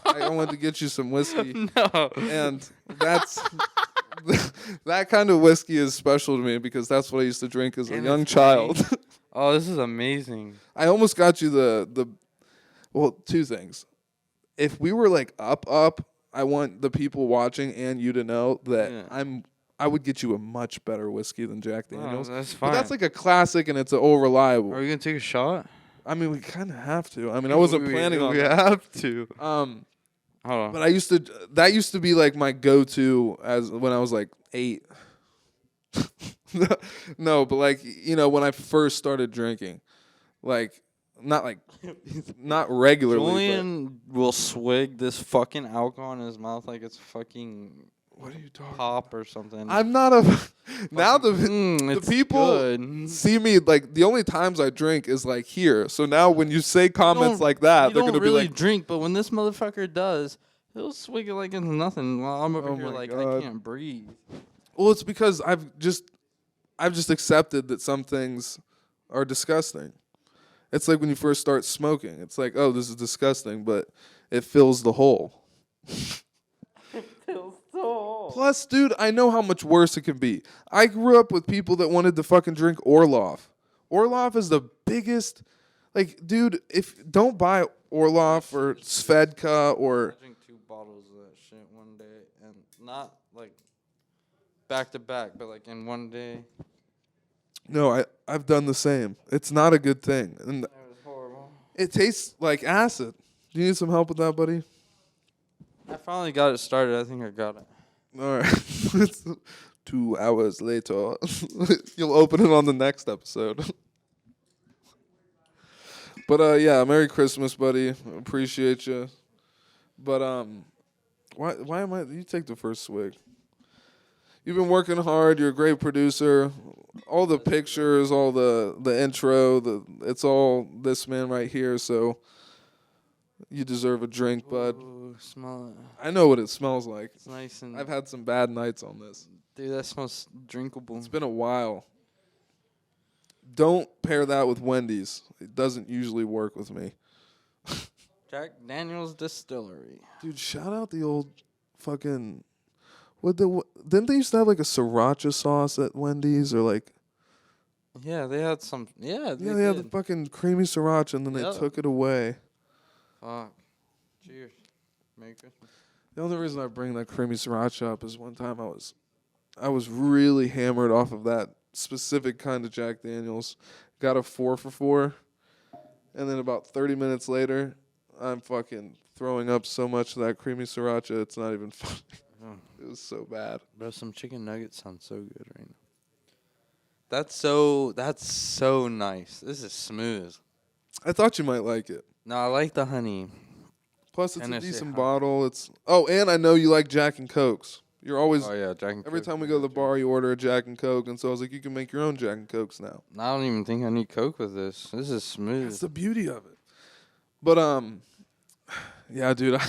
I wanted to get you some whiskey, No. and that's that kind of whiskey is special to me because that's what I used to drink as a And young it's child. Oh, this is amazing. I almost got you well, two things. If we were like up, I want the people watching and you to know that Yeah. I would get you a much better whiskey than Jack Oh, Daniels. that's But fine. that's like a classic and it's all reliable. Are we gonna take a shot? I mean, we kind of have to. I mean, I wasn't planning on We that. have to. Um, Hold on. but that used to be like my go-to as when I was like 8. No, but like, you know, when I first started drinking, like not regularly. Julian will swig this fucking alcohol in his mouth like it's fucking But what are you talking? pop or something. I'm not a. Now the it's people good. see me like the only times I drink is like here. So now when you say comments don't- like that, You they're don't gonna really be like, drink, but when this motherfucker does, he'll swig it like it's nothing. While I'm over Oh here my like God. I can't breathe. well, it's because I've just accepted that some things are disgusting. It's like when you first start smoking. It's like, oh, this is disgusting, but it fills the hole. Plus, dude, I know how much worse it can be. I grew up with people that wanted to fucking drink Orloff. Orloff is the biggest. Like, dude, don't buy Orloff or Svedka or. I drank 2 bottles of that shit one day, and not like back to back, but like in one day. No, I've done the same. It's not a good thing, and It was horrible. it tastes like acid. Do you need some help with that, buddy? I finally got it started. I think I got it. All right. It's 2 hours later. You'll open it on the next episode. But yeah, Merry Christmas, buddy. Appreciate you. But why am I? You take the first swig. You've been working hard. You're a great producer. All the pictures, all the intro, it's all this man right here. So you deserve a drink, bud. Ooh, smell it. I know what it smells like. It's nice and. I've had some bad nights on this. Dude, that smells drinkable. It's been a while. Don't pair that with Wendy's. It doesn't usually work with me. Jack Daniel's Distillery. Dude, shout out the old fucking. Didn't they used to have like a sriracha sauce at Wendy's or like? Yeah, they had some. Yeah, Yeah, they had the fucking creamy sriracha and then Yep. they took it away. Fuck. Cheers. Merry Christmas. The only reason I bring that creamy sriracha up is one time I was really hammered off of that specific kind of Jack Daniels. Got a 4 for 4, and then about 30 minutes later, I'm fucking throwing up so much of that creamy sriracha. It's not even funny. Oh. It was so bad. Bro, some chicken nuggets sound so good right now. That's so nice. This is smooth. I thought you might like it. No, I like the honey. Plus, it's a Tennessee decent honey. bottle. And I know you like Jack and Cokes. You're always Oh yeah, Jack and every Coke. time we go to the bar, you order a Jack and Coke, and so I was like, you can make your own Jack and Cokes now. I don't even think I need Coke with this. This is smooth. That's the beauty of it. But yeah, dude,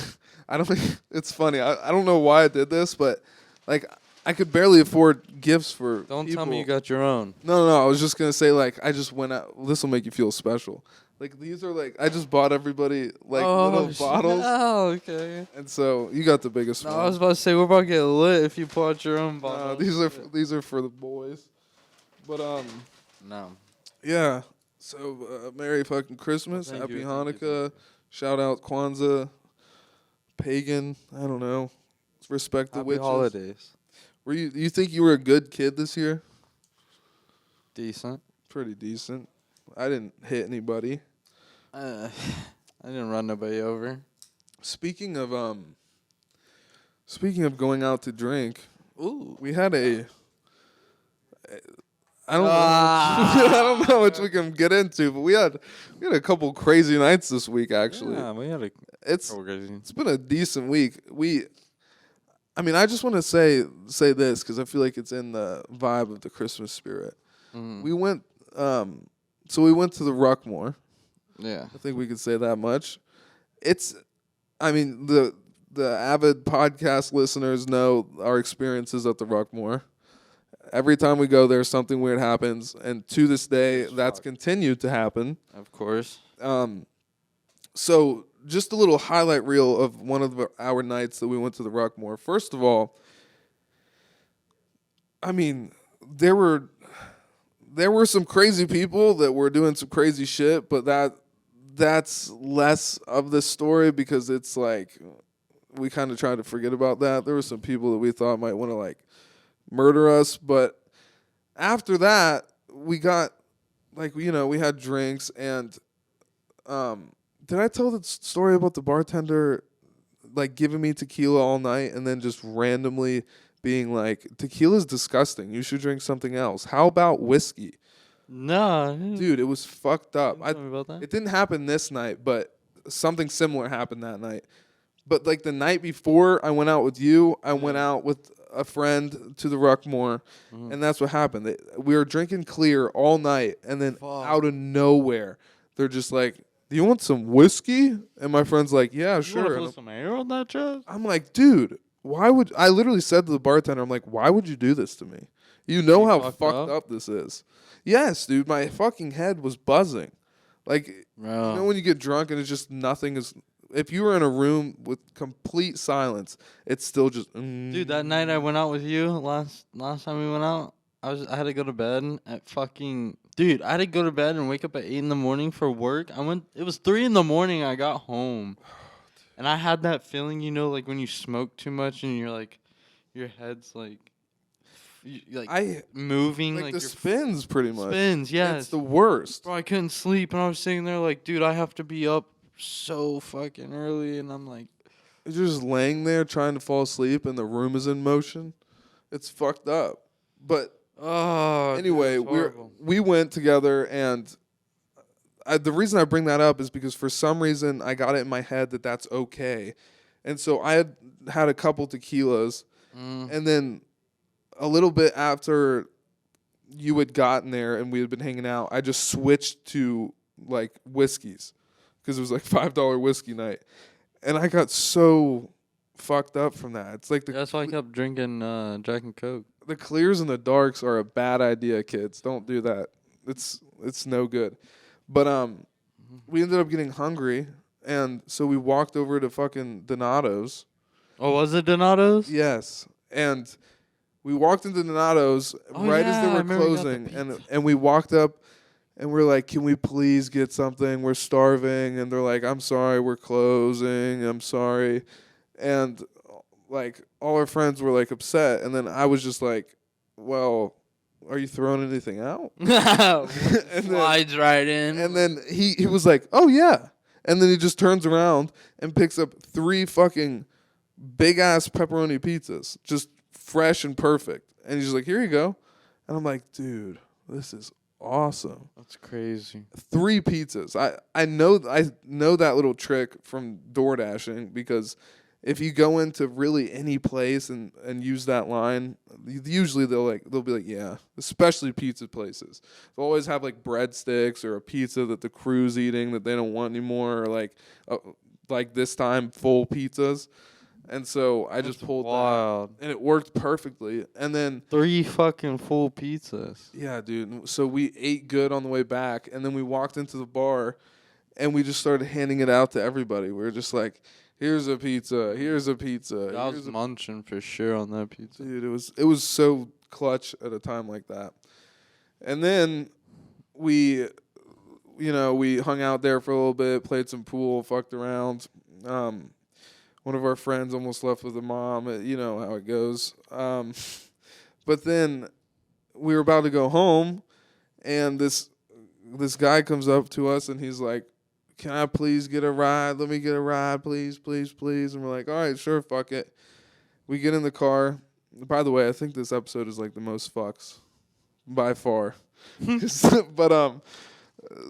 I don't think it's funny. I don't know why I did this, but like I could barely afford gifts for Don't people. tell me you got your own. No. I was just gonna say like I just went out. This will make you feel special. Like these are like I just bought everybody like little bottles, Oh, okay. and so you got the biggest No, one. I was about to say we're about to get lit if you bought your own bottle. These are for the boys. But No. yeah. So Merry fucking Christmas, Thank Happy you, thank you, Hanukkah, shout out Kwanzaa, pagan. I don't know. Respect the Happy witches. holidays. You think you were a good kid this year? Decent. Pretty decent. I didn't hit anybody. I didn't run nobody over. Speaking of going out to drink, Ooh. we had I don't know. I don't know how much we can get into, but we had a couple crazy nights this week. Actually, Yeah, we had a it's crazy. been a decent week. I just want to say this because I feel like it's in the vibe of the Christmas spirit. Mm. We went we went to the Ruckmore. Yeah. I think we could say that much. The avid podcast listeners know our experiences at the Ruckmore. Every time we go there, something weird happens, and to this day, that's continued to happen. Of course. So just a little highlight reel of one of our nights that we went to the Ruckmore. First of all, there were some crazy people that were doing some crazy shit, but that's less of the story because it's like we kind of tried to forget about that. There were some people that we thought might want to like murder us, but after that we got we had drinks and did I tell the story about the bartender like giving me tequila all night and then just randomly being like, tequila's disgusting, you should drink something else, how about whiskey? No. Dude, it was fucked up. Tell me about that. It didn't happen this night, but something similar happened that night. But like the night before I went out with you, I went out with a friend to the Ruckmore, and that's what happened. We were drinking clear all night, and then out of nowhere, they're just like, do you want some whiskey? And my friend's like, yeah, You sure. wanna And put some air on that chest? I'm like, dude, I literally said to the bartender, I'm like, why would you do this to me? You know how fucked up this is. Yes, dude, my fucking head was buzzing. Like, Bro. you know when you get drunk and it's just nothing is... If you were in a room with complete silence, it's still just... Dude, that night I went out with you, last time we went out, I had to go to bed at fucking... Dude, I had to go to bed and wake up at 8 in the morning for work. It was 3 in the morning I got home. And I had that feeling, like when you smoke too much and you're like, your head's like moving like like the your spins pretty much. spins. Yes, It's the worst. bro. I couldn't sleep, and I was sitting there like, dude, I have to be up so fucking early, and I'm like, You're just laying there trying to fall asleep, and the room is in motion. It's fucked up. But oh. anyway, dude, it's horrible. we went together, and the reason I bring that up is because for some reason I got it in my head that that's okay, and so I had a couple tequilas, and then a little bit after you had gotten there and we had been hanging out, I just switched to like whiskeys because it was like $5 whiskey night, and I got so fucked up from that. It's like That's why I kept drinking Jack and Coke. the clears and the darks are a bad idea, kids. Don't do that. It's no good. But we ended up getting hungry, and so we walked over to fucking Donato's. Oh, was it Donato's? Yes, and we walked into Donato's Oh, right as yeah, they I were remember we got the closing, and we walked up, and we're like, "Can we please get something? We're starving." And they're like, "I'm sorry, we're closing. I'm sorry," and like all our friends were like upset, and then I was just like, "Well, are you throwing anything out?" Slides right in. And then he was like, "Oh yeah," and then he just turns around and picks up 3 fucking big ass pepperoni pizzas, just fresh and perfect, and he's just like, "Here you go," and I'm like, "Dude, this is awesome." That's crazy. 3 pizzas. I know that little trick from door dashing, because if you go into really any place and use that line, usually they'll be like, yeah, especially pizza places. They'll always have like breadsticks or a pizza that the crew's eating that they don't want anymore, or like this time full pizzas. And so I just pulled wild. that, and it worked perfectly. And then 3 fucking full pizzas. yeah, dude. So we ate good on the way back, and then we walked into the bar, and we just started handing it out to everybody. We were just like, "Here's a pizza. Here's a pizza." I was munching for sure on that pizza. Dude, it was so clutch at a time like that. And then we hung out there for a little bit, played some pool, fucked around. One of our friends almost left with a mom. You know how it goes. But then we were about to go home, and this guy comes up to us, and he's like, "Can I please get a ride? Let me get a ride, please, please, please." And we're like, "All right, sure, fuck it." We get in the car. By the way, I think this episode is like the most fucks by far. But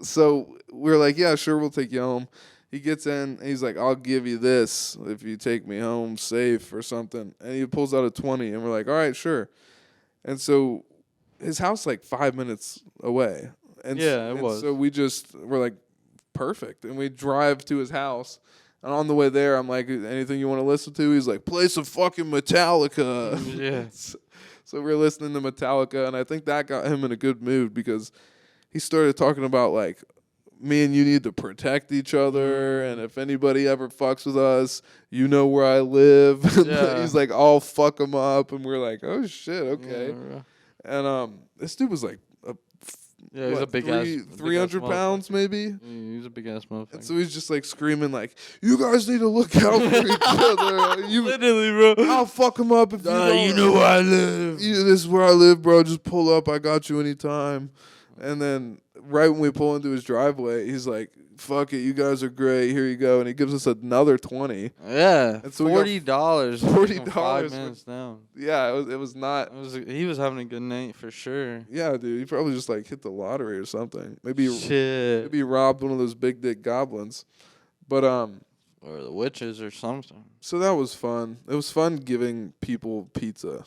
so we're like, "Yeah, sure, we'll take you home." He gets in, and he's like, "I'll give you this if you take me home safe or something." And he pulls out a 20, and we're like, "All right, sure." And so his house like 5 minutes away. And Yeah, it was. So we're like, perfect. And we drive to his house. And on the way there, I'm like, "Anything you want to listen to?" He's like, "Play some fucking Metallica." Yeah. So we're listening to Metallica, and I think that got him in a good mood, because he started talking about like, me and you need to protect each other, and if anybody ever fucks with us, you know where I live. Yeah. He's like, "I'll fuck him up," and we're like, "Oh shit, okay." Yeah, And this dude was like, he's a big ass. 300 pounds maybe. Yeah, he's a big ass motherfucker. And so he's just like screaming like, "You guys need to look out for each other. Literally, bro. I'll fuck him up if you don't. You know where I live. This is where I live, bro. Just pull up. I got you anytime." And then right when we pull into his driveway, he's like, "Fuck it, you guys are great. Here you go." And he gives us another 20. Yeah, And so $40. $40 5 minutes down. Yeah, it was not. He was having a good night for sure. Yeah, dude, he probably just like hit the lottery or something. Maybe Shit. robbed one of those big dick goblins. But Or the witches or something. so that was fun. It was fun giving people pizza.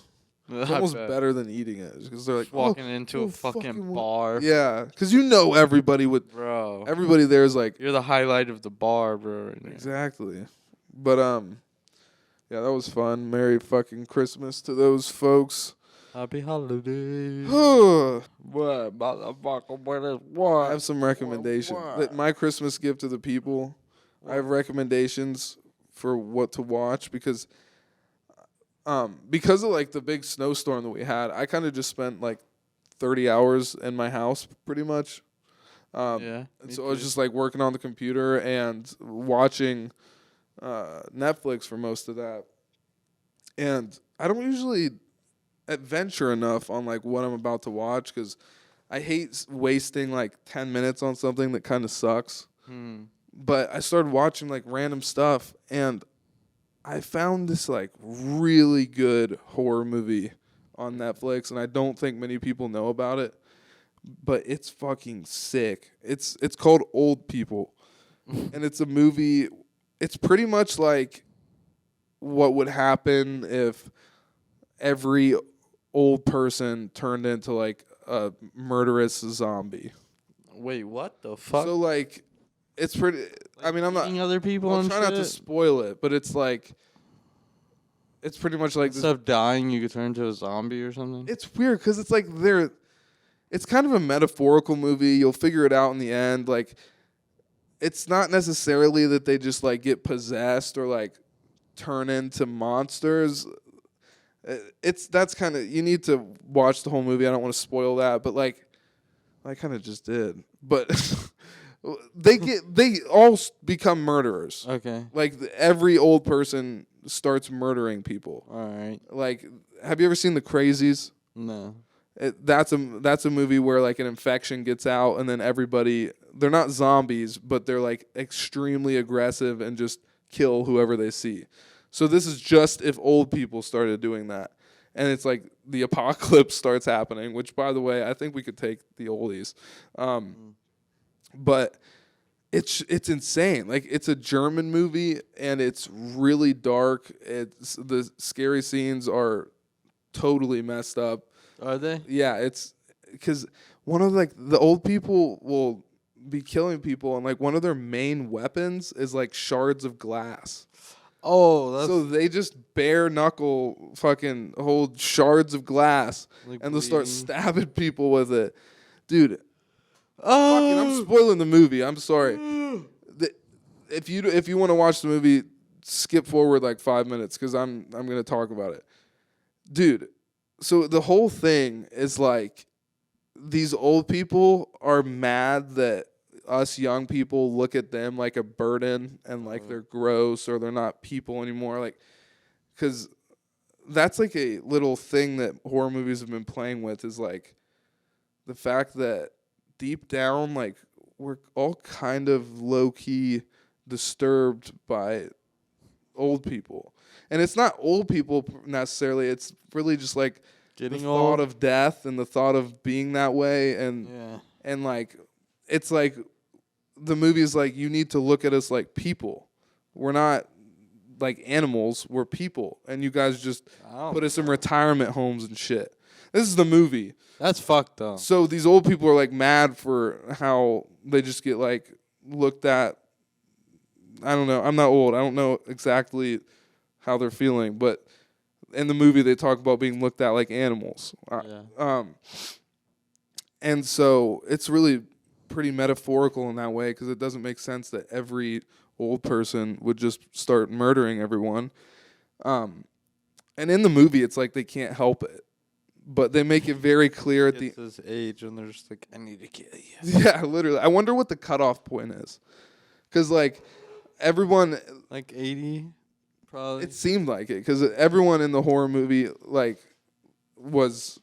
It's almost better than eating it, because they're like, walking into a fucking bar. Yeah, because you know everybody Bro. everybody there is like, You're the highlight of the bar, bro. Right now. exactly. But yeah, that was fun. Merry fucking Christmas to those folks. Happy holidays. What? Motherfucker, what is I what? have some recommendations. My Christmas gift to the people. I have recommendations for what to watch, because of like the big snowstorm that we had, I kind of just spent like 30 hours in my house pretty much. Yeah. And so I was just like working on the computer and watching Netflix for most of that. And I don't usually adventure enough on like what I'm about to watch because I hate wasting like 10 minutes on something that kind of sucks. But I started watching like random stuff, and I found this like really good horror movie on Netflix, and I don't think many people know about it, but it's fucking sick. It's called Old People, and it's a movie. It's pretty much like what would happen if every old person turned into like a murderous zombie. Wait, what the fuck? So like, it's pretty. I mean, I'm not. Eating other people I'll and try shit? not to spoil it, but it's like, it's pretty much like Instead of dying, you could turn into a zombie or something? It's weird because it's like it's kind of a metaphorical movie. You'll figure it out in the end. Like, it's not necessarily that they just like get possessed or like turn into monsters. That's kind of, you need to watch the whole movie. I don't want to spoil that, but like I kind of just did. But they all become murderers. Okay. Like every old person starts murdering people. All right. Like, have you ever seen The Crazies? No. That's a movie where like an infection gets out and then everybody, they're not zombies, but they're like extremely aggressive and just kill whoever they see. So this is just if old people started doing that. And it's like the apocalypse starts happening, which by the way, I think we could take the oldies. But it's insane. Like, it's a German movie and it's really dark. It's the scary scenes are totally messed up. Are they? Yeah, it's because one of like the old people will be killing people, and like one of their main weapons is like shards of glass. Oh, that's So they just bare knuckle fucking hold shards of glass, like and they'll start bleeding. stabbing people with it, dude. Fucking, I'm spoiling the movie. I'm sorry. If you want to watch the movie, skip forward like 5 minutes because I'm gonna talk about it, dude. So the whole thing is like these old people are mad that us young people look at them like a burden and like they're gross or they're not people anymore. Like, because that's like a little thing that horror movies have been playing with, is like the fact that deep down, like, we're all kind of low key disturbed by old people. And it's not old people necessarily, it's really just like Getting the old. thought of death and the thought of being that way, and Yeah. and like it's like the movie is like, you need to look at us like people. We're not like animals, we're people, and you guys just put us in retirement homes and shit. This is the movie. That's fucked though. So these old people are like mad for how they just get like looked at. I don't know. I'm not old. I don't know exactly how they're feeling, but in the movie they talk about being looked at like animals. Yeah. And so it's really pretty metaphorical in that way, because it doesn't make sense that every old person would just start murdering everyone. And in the movie, it's like they can't help it, but they make it very clear at the It's this age and they're just like, I need to kill you. yeah, literally. I wonder what the cutoff point is, because like everyone, Like 80, probably. it seemed like it, because everyone in the horror movie like was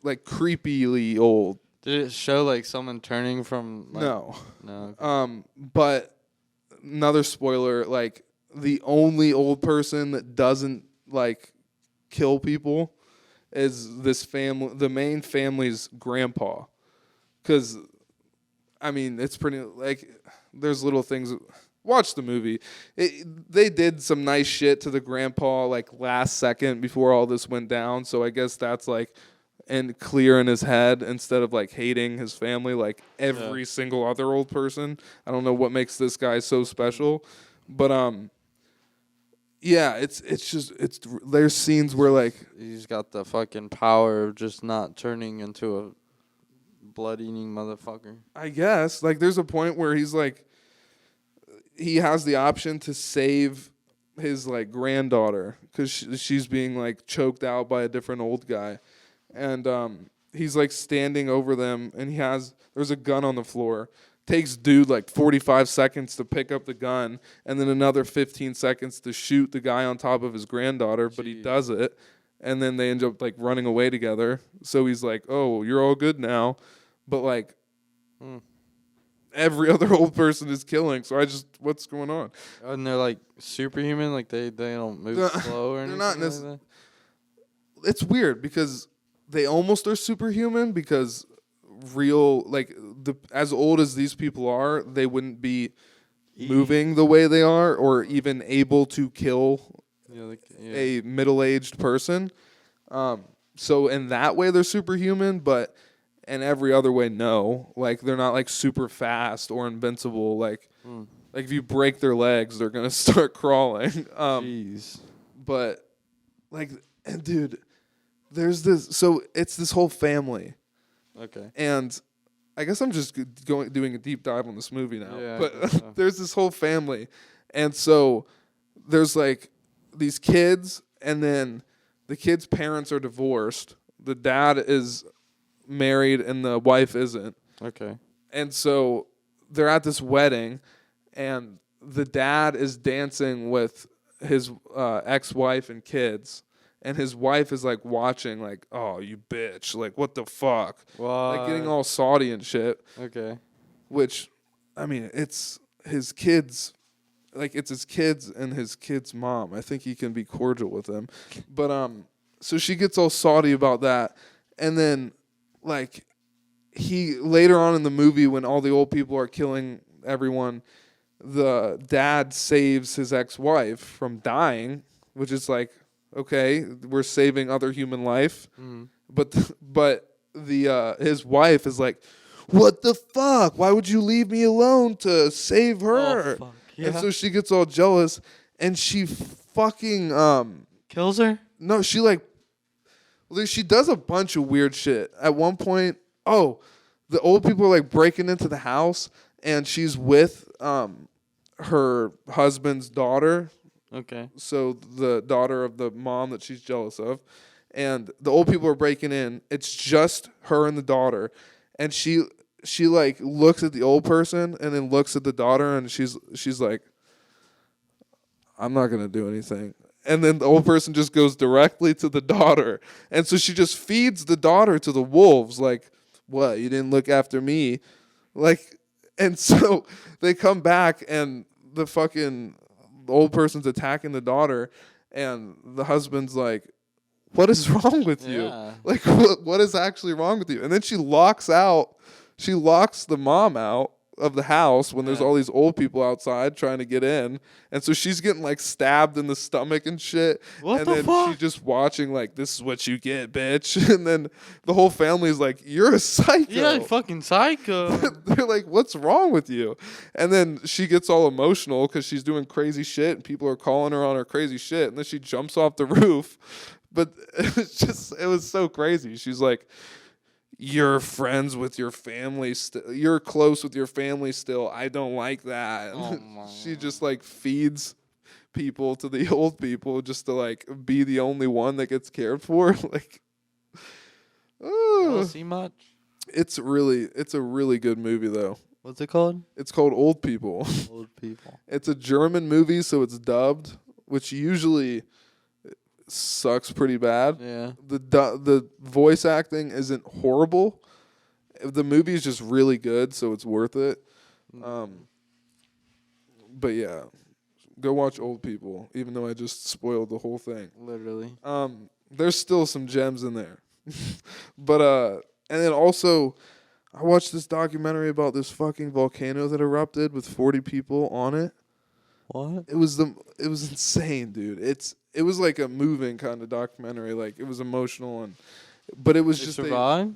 like creepily old. Did it show like someone turning from? Like, No. No. Okay. But another spoiler, like the only old person that doesn't like kill people is this family, the main family's grandpa. Because, I mean, it's pretty, like, there's little things. Watch the movie. They did some nice shit to the grandpa like last second before all this went down. So I guess that's like and clear in his head, instead of like hating his family like every single other old person. I don't know what makes this guy so special, but yeah, it's just there's scenes where like He's got the fucking power of just not turning into a blood-eating motherfucker. I guess like there's a point where he's like he has the option to save his like granddaughter because she's being like choked out by a different old guy, and he's like standing over them, and there's a gun on the floor. Takes dude like 45 seconds to pick up the gun, and then another 15 seconds to shoot the guy on top of his granddaughter, but he does it. and then they end up like running away together. So he's like, "Oh, you're all good now," but like every other old person is killing. So what's going on? And they're like superhuman, like they don't move slow or They're anything not like that. It's weird because they almost are superhuman because real like as old as these people are, they wouldn't be moving the way they are or even able to kill a middle-aged person. So in that way they're superhuman, but in every other way no. Like they're not like super fast or invincible. Like if you break their legs, they're gonna start crawling. Jeez. But like, and dude, there's this. So it's this whole family. Okay. And I guess I'm just doing a deep dive on this movie now. Yeah, But so. there's this whole family, and so there's like these kids, and then the kids' parents are divorced. The dad is married, and the wife isn't. Okay. And so they're at this wedding, and the dad is dancing with his ex-wife and kids. And his wife is like watching, like, "Oh, you bitch! Like, what the fuck?" Like getting all salty and shit. Okay. Which, I mean, it's his kids, like it's his kids and his kids' mom. I think he can be cordial with them, but so she gets all salty about that, and then like he later on in the movie when all the old people are killing everyone, the dad saves his ex-wife from dying, which is like, okay, we're saving other human life. But the his wife is like, "What the fuck? Why would you leave me alone to save her?" Oh, fuck. Yeah. And so she gets all jealous, and she fucking Kills her? no, she like she does a bunch of weird shit. At one point, the old people are like breaking into the house, and she's with her husband's daughter. Okay. So the daughter of the mom that she's jealous of, and the old people are breaking in. It's just her and the daughter, and she like looks at the old person and then looks at the daughter, and she's like, "I'm not gonna do anything." And then the old person just goes directly to the daughter, and so she just feeds the daughter to the wolves. Like, "What? You didn't look after me?" Like, and so they come back, and the old person's attacking the daughter, and the husband's like, "What is wrong with you? Yeah. Like, what is actually wrong with you?" And then she locks the mom out of the house when there's all these old people outside trying to get in, and so she's getting like stabbed in the stomach and shit. What and the then fuck? she's just watching like, "This is what you get, bitch." And then the whole family's like, "You're a psycho." Yeah, fucking psycho. They're like, "What's wrong with you?" And then she gets all emotional because she's doing crazy shit and people are calling her on her crazy shit. And then she jumps off the roof. But it was so crazy. She's like, "You're friends with your family still. You're close with your family still. I don't like that." Oh my She just like feeds people to the old people just to like be the only one that gets cared for. Like, I don't see much. it's a really good movie though. What's it called? It's called Old People. Old people. It's a German movie, so it's dubbed, which usually sucks pretty bad. Yeah. The voice acting isn't horrible. The movie is just really good, so it's worth it. But yeah, go watch Old People, even though I just spoiled the whole thing. Literally. There's still some gems in there. But and then also I watched this documentary about this fucking volcano that erupted with 40 people on it. What? It was insane, dude. It was like a moving kind of documentary. Like it was emotional but it was They just survived?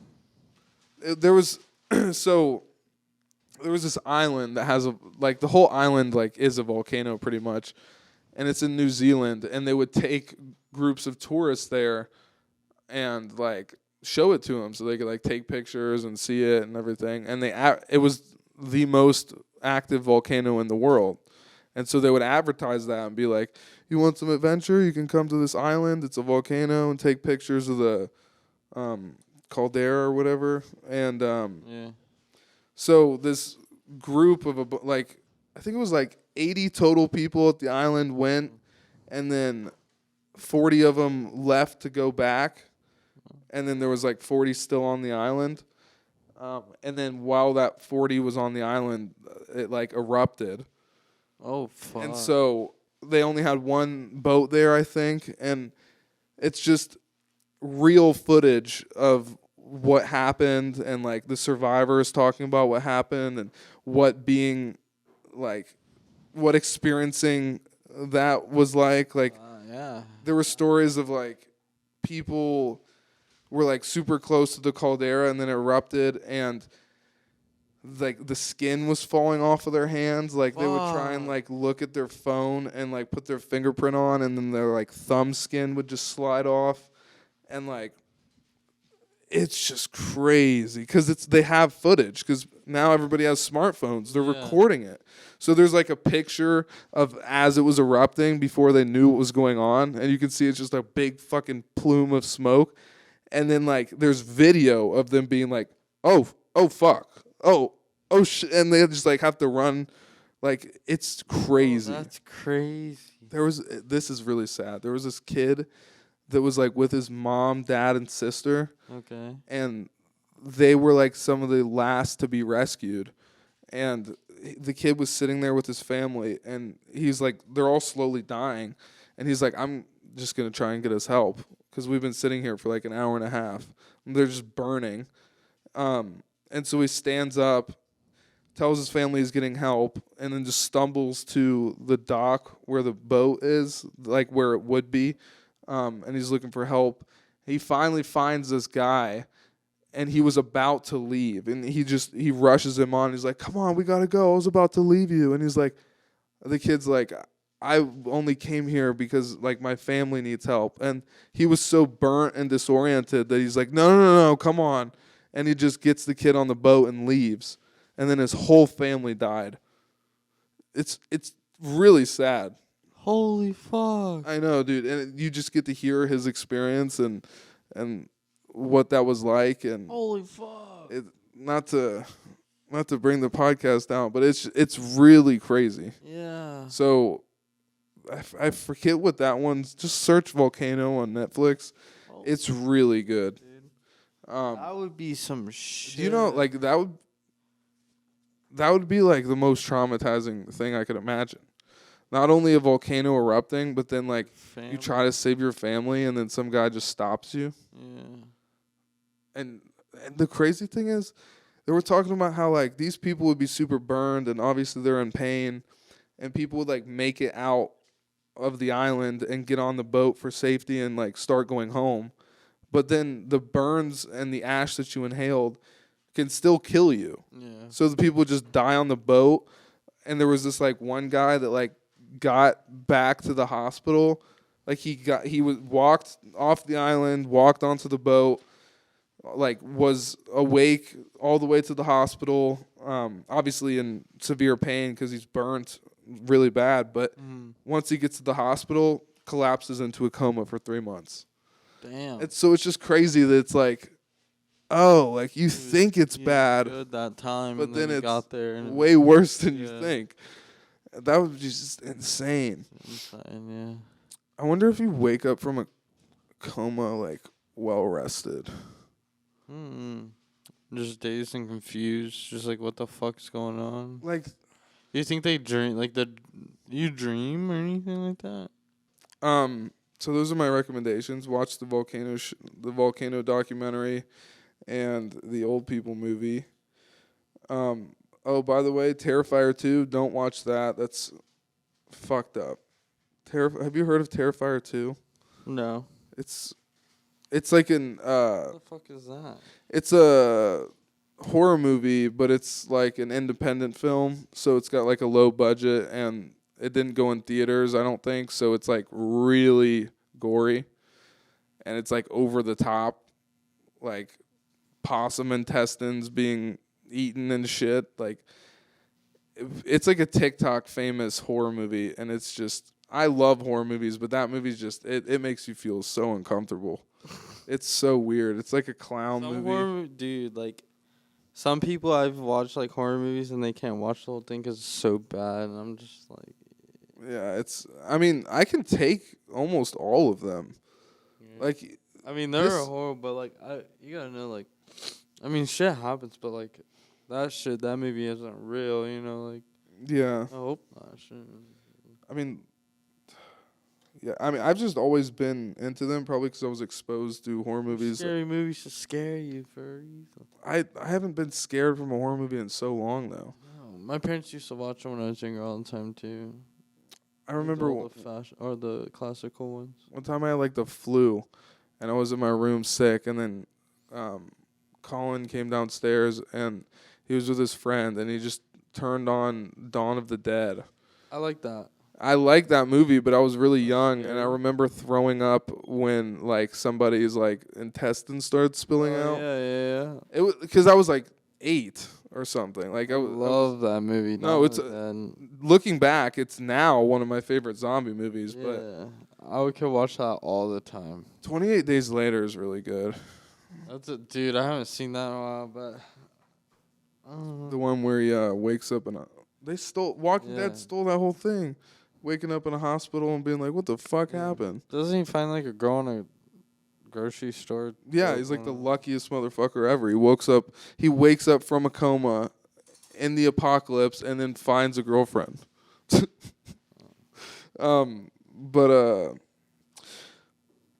there was there was this island that has the whole island like is a volcano pretty much, and it's in New Zealand, and they would take groups of tourists there and like show it to them so they could like take pictures and see it and everything. And it was the most active volcano in the world. And so they would advertise that and be like, "You want some adventure? You can come to this island. It's a volcano, and take pictures of the caldera or whatever." And Yeah. so this group of I think it was like 80 total people at the island went, and then 40 of them left to go back, and then there was like 40 still on the island. And then while that 40 was on the island, it like erupted. Oh fuck. And so they only had one boat there, I think, and it's just real footage of what happened, and like the survivors talking about what happened and what being like what experiencing that was like Yeah. there were stories of like people were like super close to the caldera and then it erupted, and like the skin was falling off of their hands. Like they would try and like look at their phone and like put their fingerprint on, and then their like thumb skin would just slide off. And like it's just crazy because they have footage, because now everybody has smartphones. They're recording it. So there's like a picture of as it was erupting before they knew what was going on, and you can see it's just a big fucking plume of smoke. And then like there's video of them being like, oh fuck, oh and they just like have to run. Like it's crazy. Oh, that's crazy. This is really sad. There was this kid that was like with his mom, dad, and sister. Okay. And they were like some of the last to be rescued. And the kid was sitting there with his family, and he's like, they're all slowly dying. And he's like, I'm just going to try and get us help, because we've been sitting here for like an hour and a half. And they're just burning. And so he stands up, tells his family he's getting help, and then just stumbles to the dock where the boat is, like where it would be. And he's looking for help. He finally finds this guy, and he was about to leave, and he rushes him on. He's like, come on, we gotta go. I was about to leave you. And he's like, the kid's like, I only came here because like my family needs help. And he was so burnt and disoriented that he's like, no, come on. And he just gets the kid on the boat and leaves. And then his whole family died. It's really sad. Holy fuck. I know, dude. And you just get to hear his experience and what that was like. And holy fuck. Not to bring the podcast down, but it's really crazy. Yeah. So I forget what that one's. Just search Volcano on Netflix. Holy it's really good. Dude. That would be some shit. You know, like that would be like the most traumatizing thing I could imagine. Not only a volcano erupting, but then like you try to save your family, and then some guy just stops you. Yeah. And the crazy thing is, they were talking about how like these people would be super burned, and obviously they're in pain, and people would like make it out of the island and get on the boat for safety and like start going home. But then the burns and the ash that you inhaled can still kill you. Yeah. So the people just die on the boat. And there was this like one guy that like got back to the hospital. Like he walked off the island, walked onto the boat, like was awake all the way to the hospital. Obviously in severe pain because he's burnt really bad. But once he gets to the hospital, collapses into a coma for 3 months. Damn. It's just crazy that it's like, oh, like you think it's bad, good that time, but then it's got there and way worse than you think. That would be just insane. Yeah. I wonder if you wake up from a coma like well rested. Just dazed and confused, just like what the fuck's going on. Like, do you think they dream you dream or anything like that? So those are my recommendations. Watch the volcano documentary and the Old People movie. Oh, by the way, Terrifier 2, don't watch that. That's fucked up. Have you heard of Terrifier 2? No. It's like an What the fuck is that? It's a horror movie, but it's like an independent film, so it's got like a low budget, and it didn't go in theaters, I don't think, so it's like really gory, and it's like over the top, like possum intestines being eaten and shit. Like it's like a TikTok famous horror movie, and it's just, I love horror movies, but that movie's just it makes you feel so uncomfortable. It's so weird. It's like a clown movie. Dude, like some people I've watched like horror movies and they can't watch the whole thing because it's so bad, and I'm just like, yeah, I mean, I can take almost all of them. Yeah. Like, I mean, they're horrible, but like, you gotta know, like, I mean, shit happens, but like, that movie isn't real, you know, like. yeah. I hope not. Shit. I mean, yeah. I mean, I've just always been into them, probably because I was exposed to horror movies. Scary movies should scare you for a reason. I haven't been scared from a horror movie in so long though. No, my parents used to watch them when I was younger all the time too. I remember All the fashion or the classical ones. one time I had like the flu, and I was in my room sick, and then Colin came downstairs and he was with his friend, and he just turned on Dawn of the Dead. I like that. I liked that movie, but I was really young, and I remember throwing up when like somebody's like intestines started spilling out. Yeah. It was because I was like 8 or something. Like I Love that movie. No, it's looking back, it's now one of my favorite zombie movies. yeah. But I could watch that all the time. 28 Days Later is really good. Dude, I haven't seen that in a while, but The one where he wakes up in a. They stole. Walking Dead stole that whole thing. Waking up in a hospital and being like, what the fuck happened? Doesn't he find like a girl in a grocery store? Yeah, he's like the luckiest motherfucker ever. He wakes up from a coma in the apocalypse and then finds a girlfriend.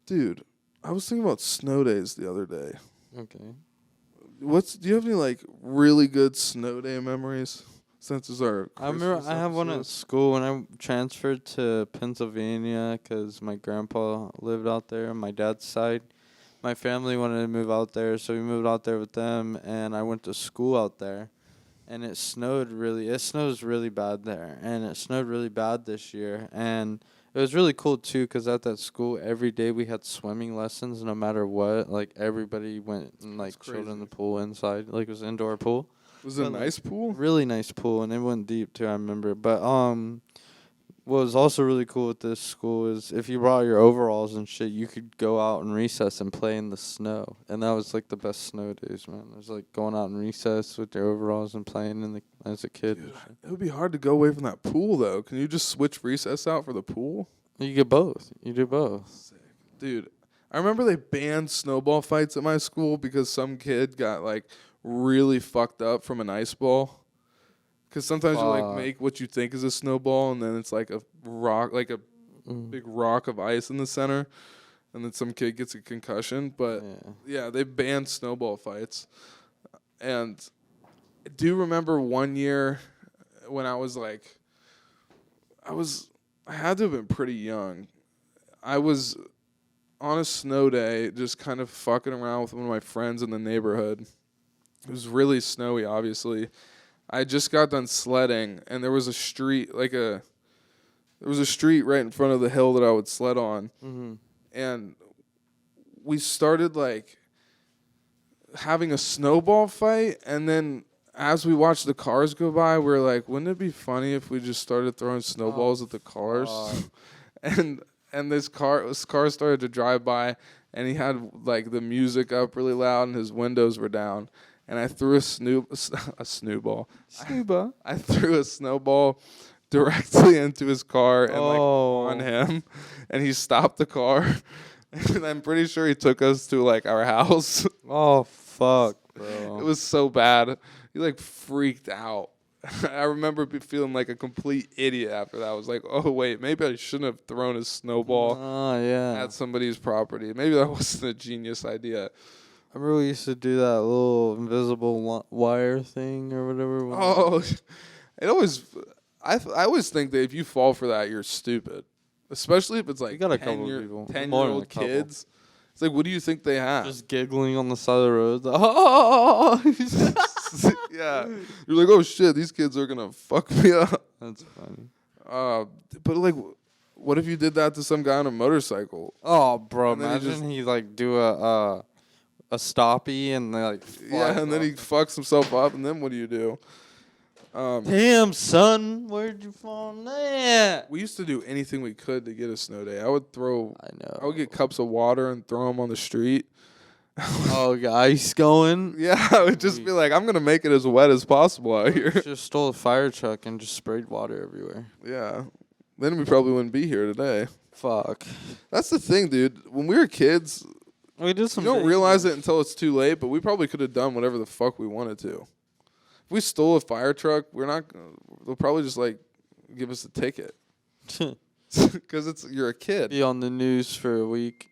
Dude, I was thinking about snow days the other day. Okay. Do you have any like really good snow day memories? Since it's our I remember Christmas I have one at episode? school when I transferred to Pennsylvania because my grandpa lived out there on my dad's side. My family wanted to move out there, so we moved out there with them, and I went to school out there. And it snows really bad there, and it snowed really bad this year. And it was really cool, too, because at that school, every day we had swimming lessons no matter what. Like, everybody went and, like, chilled in the pool inside. Like, it was an indoor pool. Was it a nice pool? Really nice pool, and it went deep too. I remember. But what was also really cool with this school is if you brought your overalls and shit, you could go out in recess and play in the snow, and that was like the best snow days, man. It was like going out in recess with your overalls and playing as a kid. Dude, it would be hard to go away from that pool though. Can you just switch recess out for the pool? You get both. You do both. Sick. Dude, I remember they banned snowball fights at my school because some kid got like really fucked up from an ice ball. Because sometimes you like make what you think is a snowball, and then it's like a rock, like a big rock of ice in the center, and then some kid gets a concussion. But yeah, they banned snowball fights. And I do remember one year when I was like, I had to have been pretty young. I was on a snow day, just kind of fucking around with one of my friends in the neighborhood. It was really snowy, obviously. I just got done sledding, and there was a street, right in front of the hill that I would sled on. Mm-hmm. And we started, like, having a snowball fight, and then as we watched the cars go by, we were like, wouldn't it be funny if we just started throwing snowballs at the cars? and this car started to drive by, and he had, like, the music up really loud, and his windows were down. And I threw a snowball. I threw a snowball directly into his car and like on him, and he stopped the car. And I'm pretty sure he took us to like our house. Oh fuck, bro! It was so bad. He like freaked out. I remember feeling like a complete idiot after that. I was like, oh wait, maybe I shouldn't have thrown a snowball at somebody's property. Maybe that wasn't a genius idea. I remember we used to do that little invisible wire thing or whatever. Oh, I always think that if you fall for that, you're stupid. Especially if it's like 10-year-old kids. It's like, what do you think they have? Just giggling on the side of the road. Oh! Yeah. You're like, oh shit, these kids are going to fuck me up. That's funny. But like, what if you did that to some guy on a motorcycle? Oh, bro, imagine he like do a stoppie and they like then he fucks himself up, and then what do you do? Damn, son, where'd you fall there? We used to do anything we could to get a snow day. I would get cups of water and throw them on the street. Oh, ice going? Yeah, I would just be like, I'm going to make it as wet as possible out here. Just stole a fire truck and just sprayed water everywhere. Yeah. Then we probably wouldn't be here today. Fuck. That's the thing, dude. When we were kids, We did some. you don't big realize ones. it until it's too late, but we probably could have done whatever the fuck we wanted to. If we stole a fire truck, they'll probably just like give us a ticket. Because you're a kid. Be on the news for a week.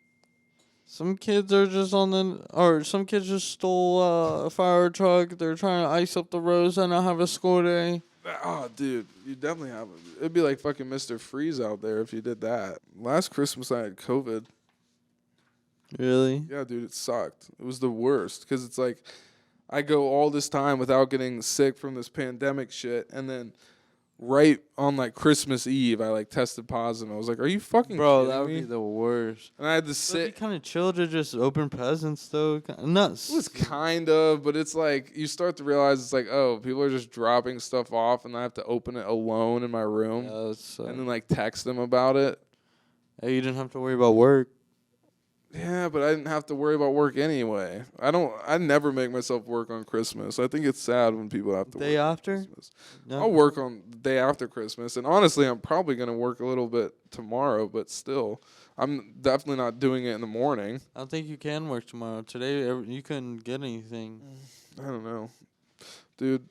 Some kids are just some kids just stole a fire truck. They're trying to ice up the roads and not have a school day. Oh, dude, you definitely have it. It'd be like fucking Mr. Freeze out there if you did that. Last Christmas I had COVID. Really? Yeah, dude, it sucked. It was the worst because it's like I go all this time without getting sick from this pandemic shit, and then right on like Christmas Eve, I like tested positive. I was like, "Are you fucking Bro, kidding that would me?" be the worst. And I had to It'd sit. be kind of chill to just open presents, though. Nuts. It was kind of, but it's like you start to realize it's like, oh, people are just dropping stuff off, and I have to open it alone in my room, and then like text them about it. Hey, you didn't have to worry about work. Yeah, but I didn't have to worry about work anyway. I never make myself work on Christmas. I think it's sad when people have to Day work after? on Christmas. No. I'll work on the day after Christmas, and honestly, I'm probably going to work a little bit tomorrow, but still, I'm definitely not doing it in the morning. I don't think you can work tomorrow. Today, you couldn't get anything. I don't know. Dude,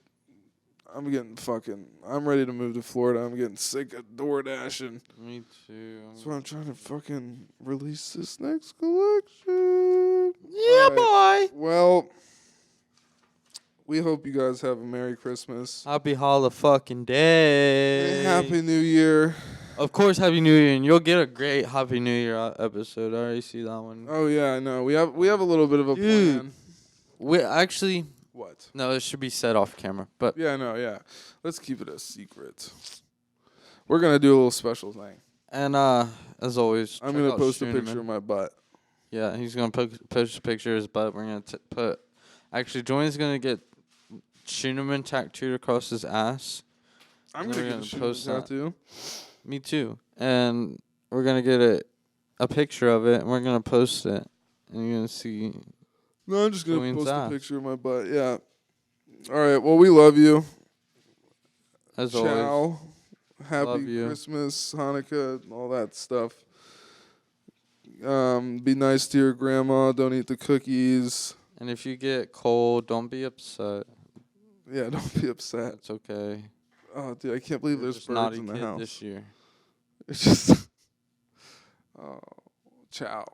I'm ready to move to Florida. I'm getting sick of DoorDash, and Me too. that's why I'm trying to fucking release this next collection. Yeah, Alright. boy. Well, we hope you guys have a Merry Christmas. Happy Holla fucking day. Happy New Year. Of course, Happy New Year, and you'll get a great Happy New Year episode. I already see that one. Oh yeah, I know. We have a little bit of a Dude. plan. We actually, What? no, it should be said off camera. But Yeah, no, yeah. Let's keep it a secret. We're gonna do a little special thing. and as always, I'm check gonna out post a Scheuneman. picture of my butt. Yeah, he's gonna post a picture of his butt. We're gonna put. Actually, Julian's gonna get Scheuneman tattooed across his ass. I'm And gonna we're get a gonna shoe post that. tattoo. Me too. And we're gonna get a picture of it, and we're gonna post it, and you're gonna see. No, I'm just gonna Julian's post ass. a picture of my butt. Yeah. All right. Well, we love you. As always, Ciao. Happy Love you. Christmas, Hanukkah, all that stuff. Be nice to your grandma. Don't eat the cookies. and if you get cold, don't be upset. Yeah, don't be upset. It's okay. Oh, dude, I can't believe You're there's just birds naughty in the kid house. this year. It's just. Oh, ciao.